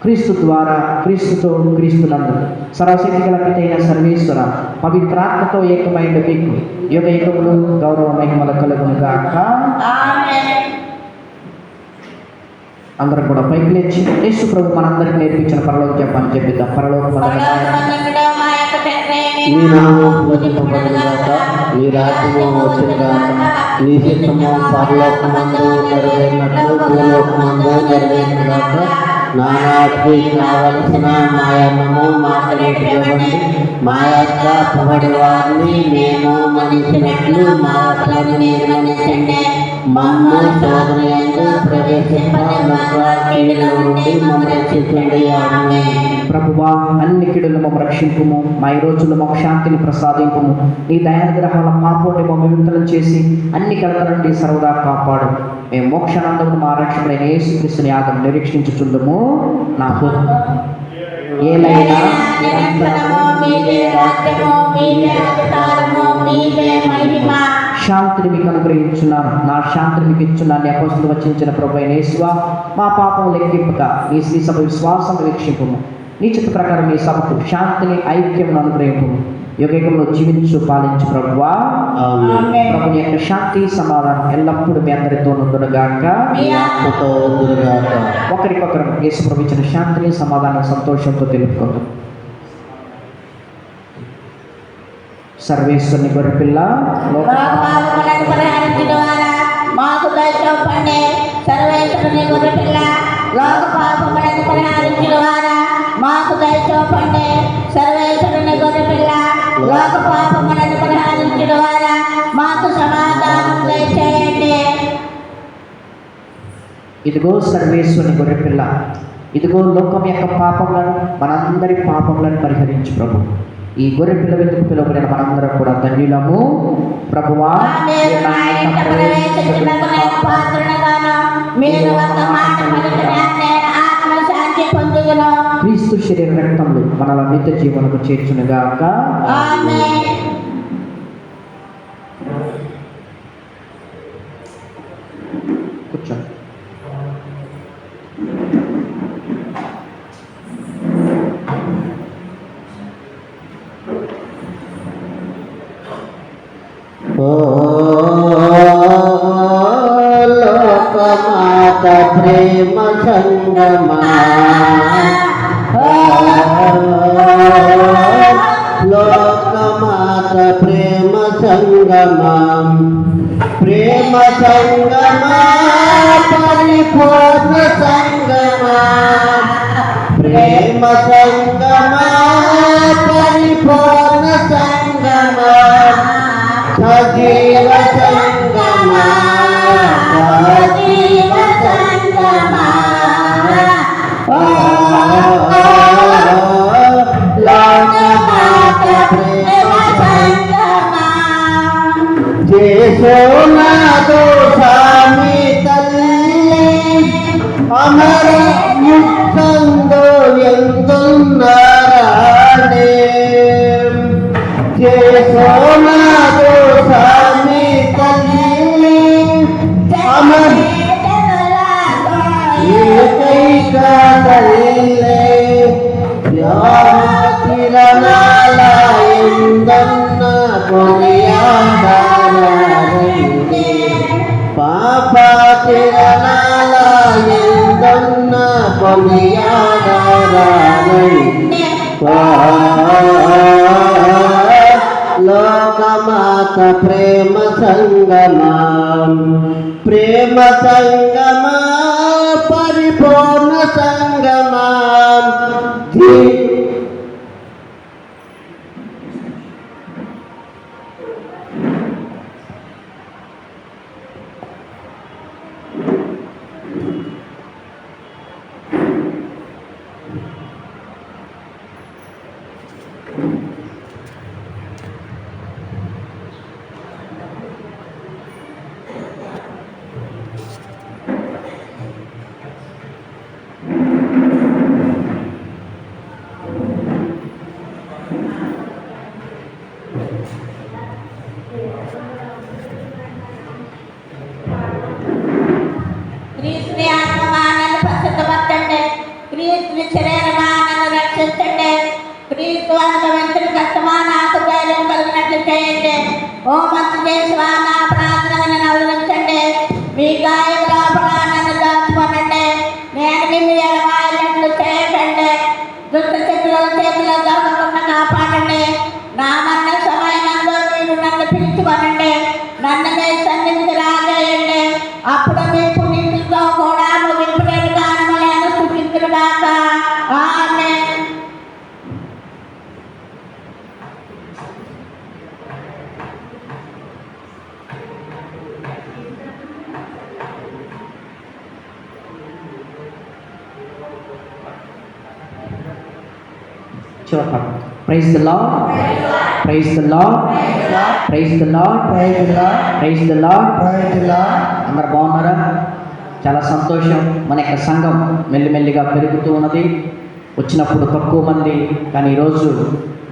క్రీస్తు ద్వారా, క్రీస్తుతో, క్రీస్తునందు సర్వశక్తి గల పితైన సర్వేశ్వర పవిత్రాత్మతో ఏకమైన మీకు యుగ యుగములు గౌరవ మహిమల కలుగును గాక. అందరూ కూడా పైకి లేచి యేసు ప్రభు మనందరికీ నేర్పించిన పరలోక జపాన్ని చెప్పిద్దాం. పరలోక నీ నామము పూజింపబడుగాక, నీ రాజ్యము వచ్చుగాక, నీ చిత్తము పరలోకమందు నెరవేరినట్లు భూలోకమందు నెరవేరుగాక. నానాటికి కావలసిన మాయన్నము మాకు ఇవ్వండి, మా యొక్క పొగడి వారిని మేము మన్నించినట్లు మా అప్పులను మీరు మన్నించండి. మమ్ము శోధన యందు ప్రవేశింప నుండి మమ్మల్ని రక్షించండి. ఆమేన్. ప్రభువా, అన్ని కీడులు మమ్మ రక్షింపుము, మా ఈ రోజుల్లో మాకు శాంతిని ప్రసాదింపుము. నీ దయానుగ్రహాల పాపండి మమ్మ విముక్తులను చేసి అన్ని కలతల నుండి సర్వదా కాపాడు. మేము మోక్షానందమును మా రక్షకుడైన యేసుక్రీస్తుని యాగం నిరీక్షించుచుందుము. నాకు ఏలైనా శాంతిని మీకు అనుగ్రహించున్నాను, నా శాంతిని మీకు ఇచ్చున్నాను. అపోస్తలులు వచించిన ప్రభువైన యేసువా, మా పాపం లెక్కింపక నీ శ్రీ సభ విశ్వాసం వీక్షింపుము. నీ చిత్త ప్రకారం ఈ సభకు శాంతిని ఐక్యమును అనుగ్రహింపుము. యుగయుగంలో జీవించు పాలించు ప్రభువా. ప్రభుని యొక్క శాంతి సమాధానం ఎల్లప్పుడూ మీ అందరితో ఉండునుగాక. ఒకరికొకరు యేసు ప్రభు ఇచ్చిన శాంతిని సమాధానం సంతోషంతో తెలుపుకుందాం. సర్వేశ్వరుని గొర్రెపిల్ల మాకు దయచూపండి. సర్వేశ్వరుని గొర్రెపిల్ల లోక పాపములను పరిహరించువారా, మాకు దయచూపండి. సర్వేశ్వరుని గొర్రెపిల్ల లోక పాపములను పరిహరించువారా, మాకు సమాధానం దయచేయండి. ఇదిగో సర్వేశ్వరుని గొర్రెపిల్ల, ఇదిగో లోకం యొక్క పాపములను, మనందరి పాపములను పరిహరించు ప్రభు. ఈ గొర్రె పిల్ల వెతుకు పిలువబడిన మనందరం కూడా ధన్యులము. ప్రభువా, క్రీస్తు శరీర రక్తములు మనల నిత్య జీవనకు చేర్చునుగాక. కూర్చోండి. లోకమాత ప్రేమ సంగమా, లోకమాత ప్రేమ సంగమా, ప్రేమ సంగమా, పరిపూర్ణ సంగమా, ప్రేమ సంగమా, పరిపూర్ణ సంగమా, సజీవ సంగమా, సజీవ సంగమా, లోకమాత ప్రేమ సంగమా. జేసోనాదో స్వామి తల్లి అమర యుక్తందో ఎంతున్నారానే. జేసోనాదో స్వామి తల్లి అమర ఏకైక తల్లి కిరణాల ఎందన్న కొనియాడారండి. పాప కిరణాల కొనియాడరారండి లోకమాత ప్రేమ సంగమా పరిపూర్ణ సంగమా క్రీస్తుని ఆత్మమానను పరిశుద్ధపరచండి. క్రీస్తుని శరీరమానను రక్షించండి. క్రీస్తు అనుభవించిన కష్టమా నాకు ధైర్యం కలిగినట్లు చేయండి. ఓ మంచి దేశమా నా ప్రార్థనను నవలించండి. మీ గాయం లోపల నన్ను దాచుకోనండి. నేను నిన్ను ఎడమాయినట్లు చేయకండి. దుష్ట శక్తుల చేతిలో దొరకకుండా కాపాడండి. నా మరణ సమయమందు మీరు నన్ను పిలుచుకోనండి. నన్ను మీ సన్నిధికి రాజేయండి. అప్పుడు మీ పుణ్యంతో కూడా ముగింపులేని కారణములను చూపించుగాక. ఆమేన్. చూడండి. Praise the lord, praise the lord, praise the lord, praise the lord. అందరు బాగున్నారా? చాలా సంతోషం. మన యొక్క సంఘం మెల్లిమెల్లిగా పెరుగుతూ ఉన్నది. వచ్చినప్పుడు తక్కువ మంది, కానీ ఈరోజు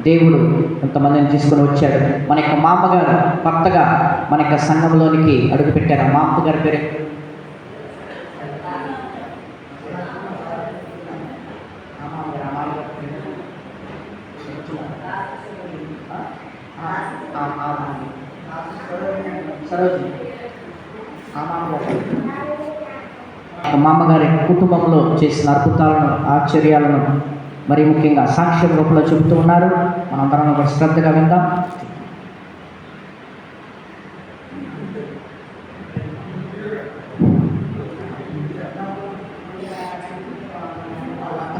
దేవుడు కొంతమందిని తీసుకొని వచ్చాడు. మన యొక్క మామగారు కొత్తగా మన యొక్క సంఘంలోనికి అడుగుపెట్టారు. మా అమ్మగారి పేరు సరోజిని. మా అమ్మగారి కుటుంబంలో చేసిన అద్భుతాలను, ఆశ్చర్యాలను, మరి ముఖ్యంగా సాక్ష్య రూపంలో చెబుతూ ఉన్నారు. మనందరం ఒక శ్రద్ధగా విందాం.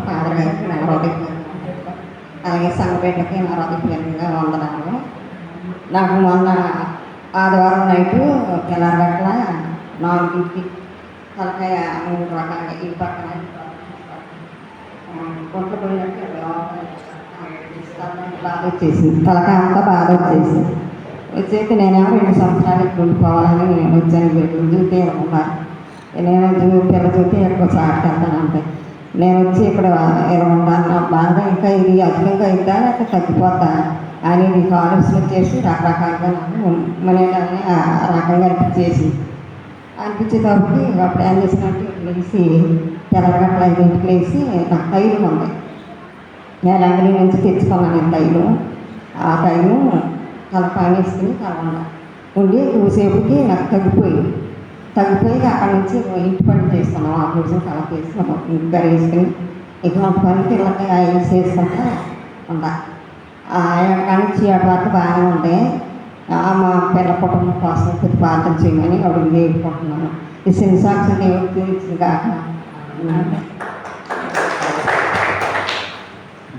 ఫాదర్ గారికి నా హృదయపూర్వక అలాగే సంఘపేటకి నా హృదయపూర్వకంగా వందనాలు. నాకు మొన్న ఆదివారం నైటు తెల్లారగట్ల 4కి తలకాయ 3 రకాలుగా ఈ పక్కన కొంత పోయినట్టు బాధ వచ్చేసింది. తలకాయ అంతా బాధ వచ్చేసింది. వచ్చేసి నేనేమో 2 సంవత్సరాలకు ఉండిపోవాలని వచ్చాను. చూస్తే ఉన్నారు. నేను పిల్ల చూస్తే ఎక్కువ సాట్ వెళ్తానంటే నేను వచ్చి ఇక్కడ ఇలా ఉంటాను. నా బాధ ఇంకా ఇది అధికంగా అవుతా లేక తగ్గిపోతా అని నీకు ఆలోచన వచ్చేసి రకరకాలుగా నాకు మనని ఆ రకంగా అనిపించేటప్పటికి అప్పుడు ఏం చేసినట్టు లేచి తెల్లగట్ల 5ంటికి లేచి నాకు తైలం ఉంది. నేను అంగడి నుంచి తెచ్చుకున్నాను తైలం. ఆ తైలం తల పని వేసుకుని తల ఉండి కూసేపుకి నాకు తగ్గిపోయి అక్కడి నుంచి ఇంటి పని చేస్తున్నాం. ఆ రోజు తలకి వేసుకున్నాం. ఇంకా వేసుకుని ఇక పని పిల్లకి వేసుకుంటా ఉందా. అక్కడి నుంచి అటు వరకు బాగానే ఉంది. మా పిల్ల కుటుంబం కోసం కొద్ది ప్రార్థన చేయమని అడుగు వేడుకుంటున్నాను. ఈ సినిసాక్షి దేవుడికి ఇచ్చింది కాక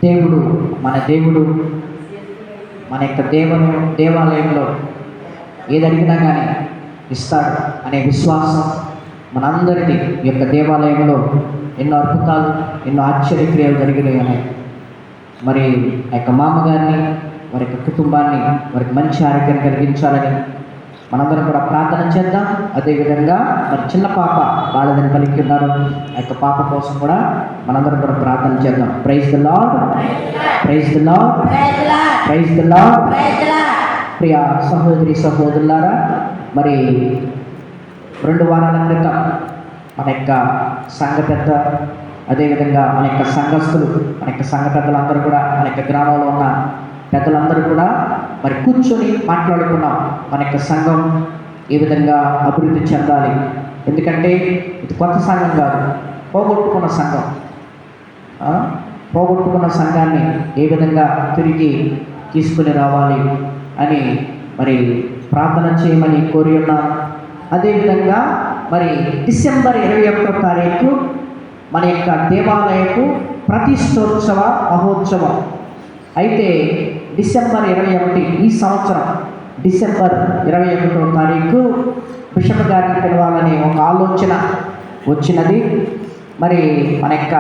దేవుడు మన యొక్క దేవాలయంలో ఏది అడిగినా కానీ ఇస్తాడు అనే విశ్వాసం మనందరికీ ఈ యొక్క దేవాలయంలో ఎన్నో అద్భుతాలు, ఎన్నో ఆశ్చర్యక్రియలు జరిగినాయి. మరి ఆ యొక్క మామగారిని, వారి యొక్క కుటుంబాన్ని, వారికి మంచి ఆరోగ్యం కలిగించాలని మనందరం కూడా ప్రార్థన చేద్దాం. అదేవిధంగా మరి చిన్న పాప బాధని కలిగి ఉన్నారు. ఆ యొక్క పాప కోసం కూడా మనందరం కూడా ప్రార్థన చేద్దాం. Praise the lord, praise the lord, praise the lord. ప్రియ సహోదరి సహోదరులారా, మరి 2 వారాల క్రితం మన యొక్క సంఘ పెద్ద, అదేవిధంగా మన యొక్క సంఘస్థులు, మన యొక్క సంఘ పెద్దలందరూ కూడా, మన యొక్క గ్రామంలో ఉన్న పెద్దలందరూ కూడా మరి కూర్చొని మాట్లాడుకున్నాం. మన యొక్క సంఘం ఏ విధంగా అభివృద్ధి చెందాలి. ఎందుకంటే ఇది కొత్త సంఘం కాదు, పోగొట్టుకున్న సంఘం. పోగొట్టుకున్న సంఘాన్ని ఏ విధంగా తిరిగి తీసుకుని రావాలి అని మరి ప్రార్థన చేయమని కోరి ఉన్నాను. అదేవిధంగా మరి డిసెంబర్ 21వ తారీఖు మన యొక్క దేవాలయపు ప్రతిష్టోత్సవ మహోత్సవం. అయితే డిసెంబర్ 21 ఈ సంవత్సరం డిసెంబర్ 21వ తారీఖు బిషప్ గారిని పిలవాలనే ఒక ఆలోచన వచ్చినది. మరి మన యొక్క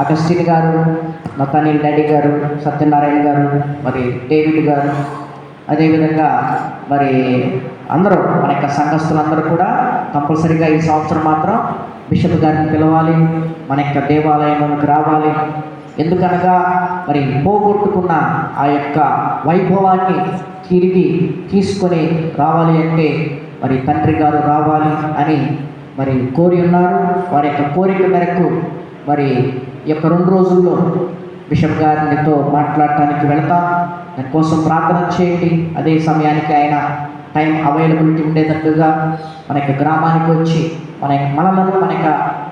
అగస్టిన్ గారు, నతానీల్ డాడీ గారు, సత్యనారాయణ గారు, మరి డేవిడ్ గారు, అదేవిధంగా మరి అందరూ మన యొక్క సంఘస్థులందరూ కూడా కంపల్సరీగా ఈ సంవత్సరం మాత్రం బిషప్ గారిని పిలవాలి, మన యొక్క దేవాలయంలోకి రావాలి. ఎందుకనగా మరి పోగొట్టుకున్న ఆ యొక్క వైభవాన్ని తిరిగి తీసుకొని రావాలి అంటే మరి తండ్రి గారు రావాలి అని మరి కోరి ఉన్నారు. వారి యొక్క కోరిక మేరకు మరి ఈ యొక్క 2 రోజుల్లో బిషప్ గారితో మాట్లాడటానికి వెళ్తాం. దాని కోసం ప్రార్థన చేయండి. అదే సమయానికి ఆయన టైం అవైలబిలిటీ ఉండేటట్లుగా మన యొక్క గ్రామానికి వచ్చి మనలను మన యొక్క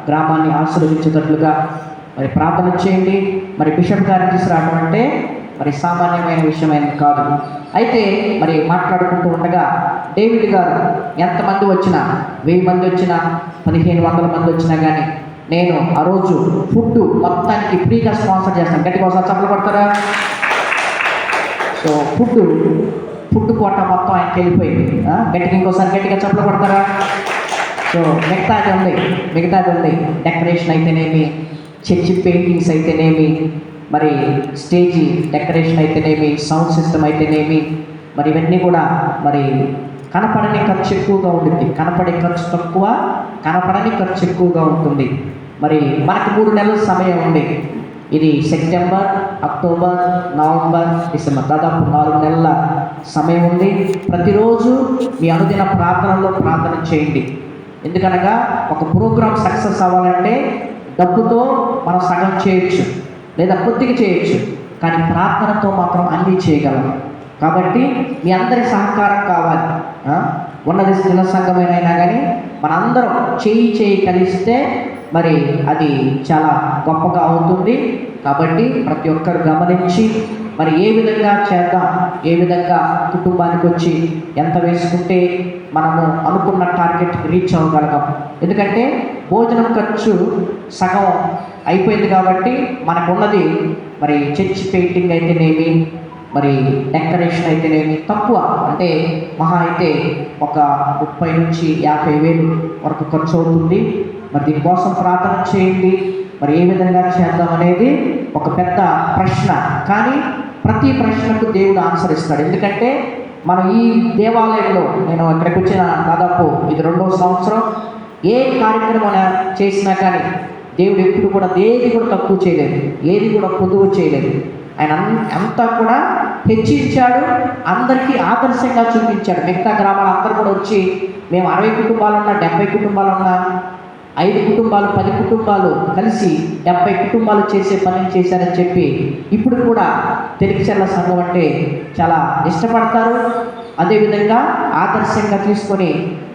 గ్రామాన్ని ఆశీర్వదించేటట్లుగా మరి ప్రార్థన చేయండి. మరి బిషప్ గారిని తీసుకురావడం అంటే మరి సామాన్యమైన విషయమైనది కాదు. అయితే మరి మాట్లాడుకుంటూ ఉండగా డేవిడ్ గారు ఎంతమంది వచ్చినా, 1000 మంది వచ్చినా, 1500 మంది వచ్చినా కానీ నేను ఆ రోజు ఫుడ్ మొత్తానికి ఫ్రీగా స్పాన్సర్ చేస్తాను. గట్టిగా ఒకసారి చప్పట్లు కొడతారా? సో ఫుడ్ కోట మొత్తం ఆయనకి వెళ్ళిపోయింది. గట్టిగా ఇంకోసారి గట్టిగా చప్పట్లు కొడతారా? సో మిగతాది ఉంది డెకరేషన్ అయితేనేమి, చర్చి పెయింటింగ్స్ అయితేనేమి, మరి స్టేజీ డెకరేషన్ అయితేనేమి, సౌండ్ సిస్టమ్ అయితేనేమి, మరి ఇవన్నీ కూడా మరి కనపడని ఖర్చు ఎక్కువగా ఉంటుంది. కనపడే ఖర్చు తక్కువ, కనపడని ఖర్చు ఎక్కువగా ఉంటుంది. మరి మనకు 3 నెలల సమయం ఉంది. ఇది సెప్టెంబర్, అక్టోబర్, నవంబర్, డిసెంబర్, దాదాపు 4 నెలల సమయం ఉంది. ప్రతిరోజు మీ అనుదిన ప్రార్థనలో ప్రార్థన చేయండి. ఎందుకనగా ఒక ప్రోగ్రాం సక్సెస్ అవ్వాలంటే డబ్బుతో మనం సగం చేయొచ్చు, లేదా కొద్దిగా చేయొచ్చు, కానీ ప్రార్థనతో మాత్రం అన్నీ చేయగలం. కాబట్టి మీ అందరి సహకారం కావాలి. ఉన్నది స్థిర సంఘమైనా కానీ మనందరం చేయి కలిస్తే మరి అది చాలా గొప్పగా అవుతుంది. కాబట్టి ప్రతి ఒక్కరు గమనించి మరి ఏ విధంగా చేద్దాం, ఏ విధంగా కుటుంబానికి వచ్చి ఎంత వేసుకుంటే మనము అనుకున్న టార్గెట్కి రీచ్ అవ్వగలగాం. ఎందుకంటే భోజనం ఖర్చు సగం అయిపోయింది కాబట్టి మనకున్నది మరి చర్చ్ పెయింటింగ్ అయితేనేమి, మరి డెకరేషన్ అయితేనేమి తక్కువ, అంటే మహా అయితే ఒక 30 నుంచి 50,000 వరకు ఖర్చు అవుతుంది. మరి దీనికోసం ప్రార్థన చేయండి. మరి ఏ విధంగా చేద్దాం అనేది ఒక పెద్ద ప్రశ్న, కానీ ప్రతి ప్రశ్నకు దేవుడు ఆన్సర్ ఇస్తాడు. ఎందుకంటే మనం ఈ దేవాలయంలో నేను ఇక్కడికి వచ్చిన దాదాపు ఇది 2వ సంవత్సరం. ఏ కార్యక్రమం చేసినా కానీ దేవుడు ఎప్పుడు కూడా ఏది కూడా తక్కువ చేయలేదు, ఏది కూడా పొదువు చేయలేదు. ఆయన అంతా కూడా హెచ్చించాడు, అందరికీ ఆదర్శంగా చూపించాడు. మిగతా గ్రామాలు అందరూ కూడా వచ్చి మేము 60 కుటుంబాలున్నా, 70 కుటుంబాలున్నా, 5 కుటుంబాలు 10 కుటుంబాలు కలిసి 70 కుటుంబాలు చేసే పనిని చేశారని చెప్పి ఇప్పుడు కూడా తెలుగుచెర్ల సంఘం అంటే చాలా ఇష్టపడతారు. అదేవిధంగా ఆదర్శంగా తీసుకొని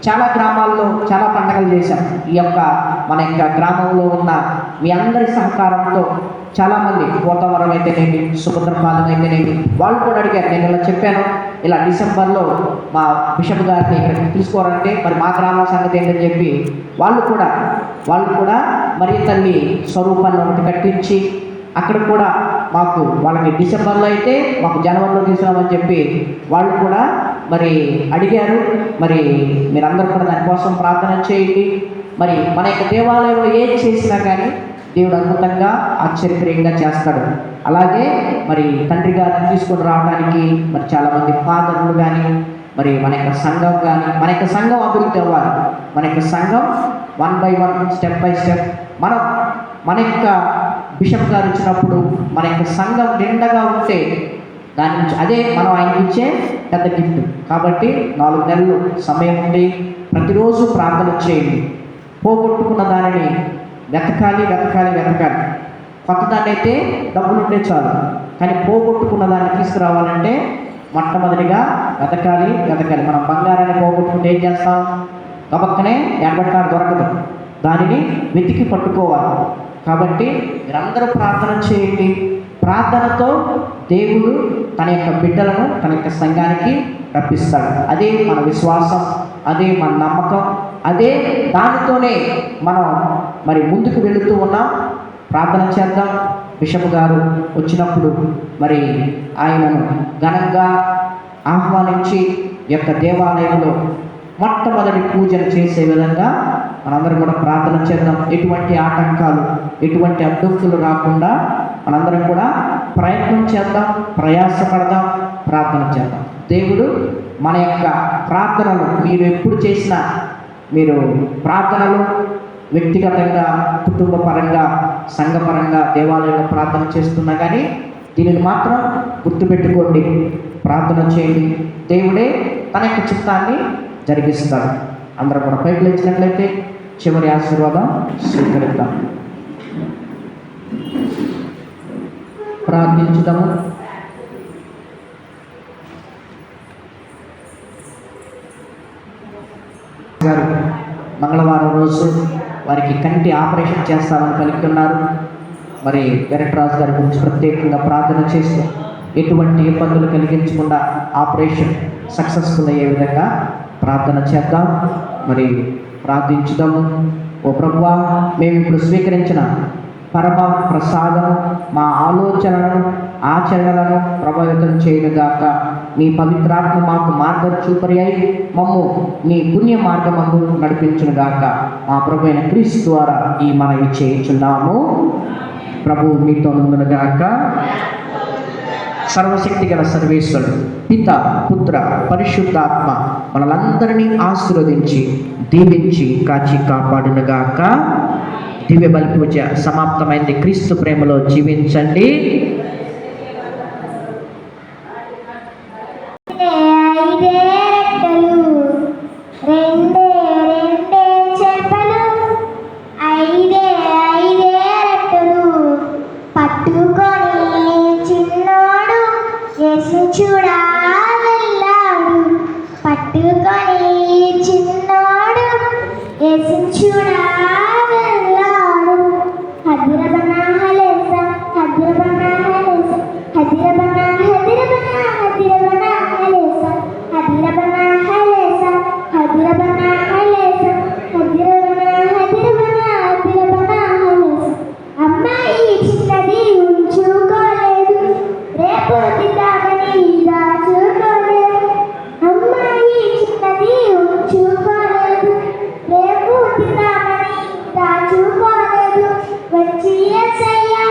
చాలా గ్రామాల్లో చాలా పండుగలు చేశాం. ఈ యొక్క మన యొక్క గ్రామంలో ఉన్న మీ అందరి సహకారంతో చాలామంది పోతవరం అయితేనేమి, సుభద్రపాలెం అయితేనేమి వాళ్ళు కూడా అడిగారు. నేను ఇలా చెప్పాను, ఇలా డిసెంబర్లో మా బిషప్ గారిని ఇక్కడికి తీసుకోవాలంటే మరి మా గ్రామ సంగతి ఏంటని చెప్పి వాళ్ళు కూడా మరి తల్లి స్వరూపాన్ని ఒకటి కట్టించి అక్కడ కూడా మాకు వాళ్ళకి డిసెంబర్లో అయితే మాకు జనవరిలో తీసుకురామని చెప్పి వాళ్ళు కూడా మరి అడిగారు. మరి మీరందరూ కూడా దానికోసం ప్రార్థన చేయండి. మరి మన యొక్క దేవాలయంలో ఏది చేసినా కానీ దేవుడు అద్భుతంగా ఆశ్చర్యకరంగా చేస్తాడు. అలాగే మరి తండ్రి గారిని తీసుకొని రావడానికి మరి చాలామంది ఫాదర్లు కానీ మరి మన యొక్క సంఘం కానీ, మన యొక్క సంఘం అభివృద్ధి అవ్వాలి. మన యొక్క సంఘం 1 by 1 స్టెప్ బై స్టెప్ మన యొక్క బిషప్ గారు ఇచ్చినప్పుడు మన యొక్క సంఘం నిండగా ఉంటే దాని నుంచి అదే మనం ఆయనకి ఇచ్చే పెద్ద గిఫ్ట్. కాబట్టి 4 నెలలు సమయం ఉండి ప్రతిరోజు ప్రార్థన చేయండి. పోగొట్టుకున్న దానిని వెతకాలి. కొత్త దాన్ని అయితే డబ్బులు ఉంటే చాలు, కానీ పోగొట్టుకున్న దాన్ని తీసుకురావాలంటే మొట్టమొదటిగా వెతకాలి. మనం బంగారాన్ని పోగొట్టుకుంటే ఏం చేస్తాం? గబక్కనే ఎడబట్టాడు దొరకదు, దానిని వెతికి పట్టుకోవాలి. కాబట్టి మీరందరూ ప్రార్థన చేయండి. ప్రార్థనతో దేవుడు తన యొక్క బిడ్డలను తన యొక్క సంఘానికి రప్పిస్తాడు. అదే మన విశ్వాసం, అదే మన నమ్మకం, అదే దానితోనే మనం మరి ముందుకు వెళుతూ ఉన్నాం. ప్రార్థన చేద్దాం. బిషప్ గారు వచ్చినప్పుడు మరి ఆయనను ఘనంగా ఆహ్వానించి ఈ యొక్క దేవాలయంలో మొట్టమొదటి పూజలు చేసే విధంగా మనందరం కూడా ప్రార్థన చేద్దాం. ఎటువంటి ఆటంకాలు, ఎటువంటి అడ్డంకులు రాకుండా మనందరం కూడా ప్రయత్నం చేద్దాం, ప్రయాసపడదాం, ప్రార్థన చేద్దాం. దేవుడు మన యొక్క ప్రార్థనలు మీరు ఎప్పుడు చేసినా, మీరు ప్రార్థనలు వ్యక్తిగతంగా, కుటుంబ పరంగా, సంఘపరంగా దేవాలయంలో ప్రార్థన చేస్తున్నా కానీ దీనిని మాత్రం గుర్తుపెట్టుకోండి. ప్రార్థన చేయండి. దేవుడే తన యొక్క చిత్తాన్ని జరిగిస్తాడు. అందరం కూడా పైకి లేచినట్లయితే చివరి ఆశీర్వాదం స్వీకరిద్దాం. ప్రార్థించుదాము. గారు మంగళవారం రోజు వారికి కంటి ఆపరేషన్ చేస్తామని పలికి ఉన్నారు. మరి వెంకటరాజు గారి గురించి ప్రత్యేకంగా ప్రార్థన చేస్తూ ఎటువంటి ఇబ్బందులు కలిగించకుండా ఆపరేషన్ సక్సెస్ఫుల్ అయ్యే విధంగా ప్రార్థన చేద్దాం. మరి ప్రార్థించుదాము. ఓ ప్రభువా, మేము ఇప్పుడు స్వీకరించిన పరమ ప్రసాదం మా ఆలోచనలను, ఆచరణలను ప్రభావితం చేయనుగాక. నీ పవిత్రాత్మ మాకు మార్గచూపరి అయి మమ్ము నీ పుణ్య మార్గమందు నడిపించునుగాక. మా ప్రభు అయిన క్రీస్తు ద్వారా ఈ మనవి చేయుచున్నాము. ప్రభు మీతో ఉండునుగాక. సర్వశక్తి గల సర్వేశ్వరుడు పిత, పుత్ర, పరిశుద్ధాత్మ మనలందరినీ ఆశీర్వదించి దీవించి కాచి కాపాడునుగాక. దివ్య బలి పూజ సమాప్తమైంది. క్రీస్తు ప్రేమలో జీవించండి. చూడా వెళ్ళాడు, పట్టుకొని చిన్నోడు చూడా వెళ్ళాడు. హదిరబనా హలేస, హదిరబనా హలేస, హదిరబనా హదిరబనా హదిరబనా హలేస, హదిరబనా హలేస, హదిరబనా హలేస, హదిరబనా హదిరబనా హదిరబనా హలేస. అమ్మాయి చిన్నది ఉంచుకోలేదు, రేపు తిందామని దాచుకోలేదు. అమ్మాయి చిన్నది ఉంచుకోలేదు, రేపు తిందామని దాచుకోలేదు. వచ్చి యేసయ్యా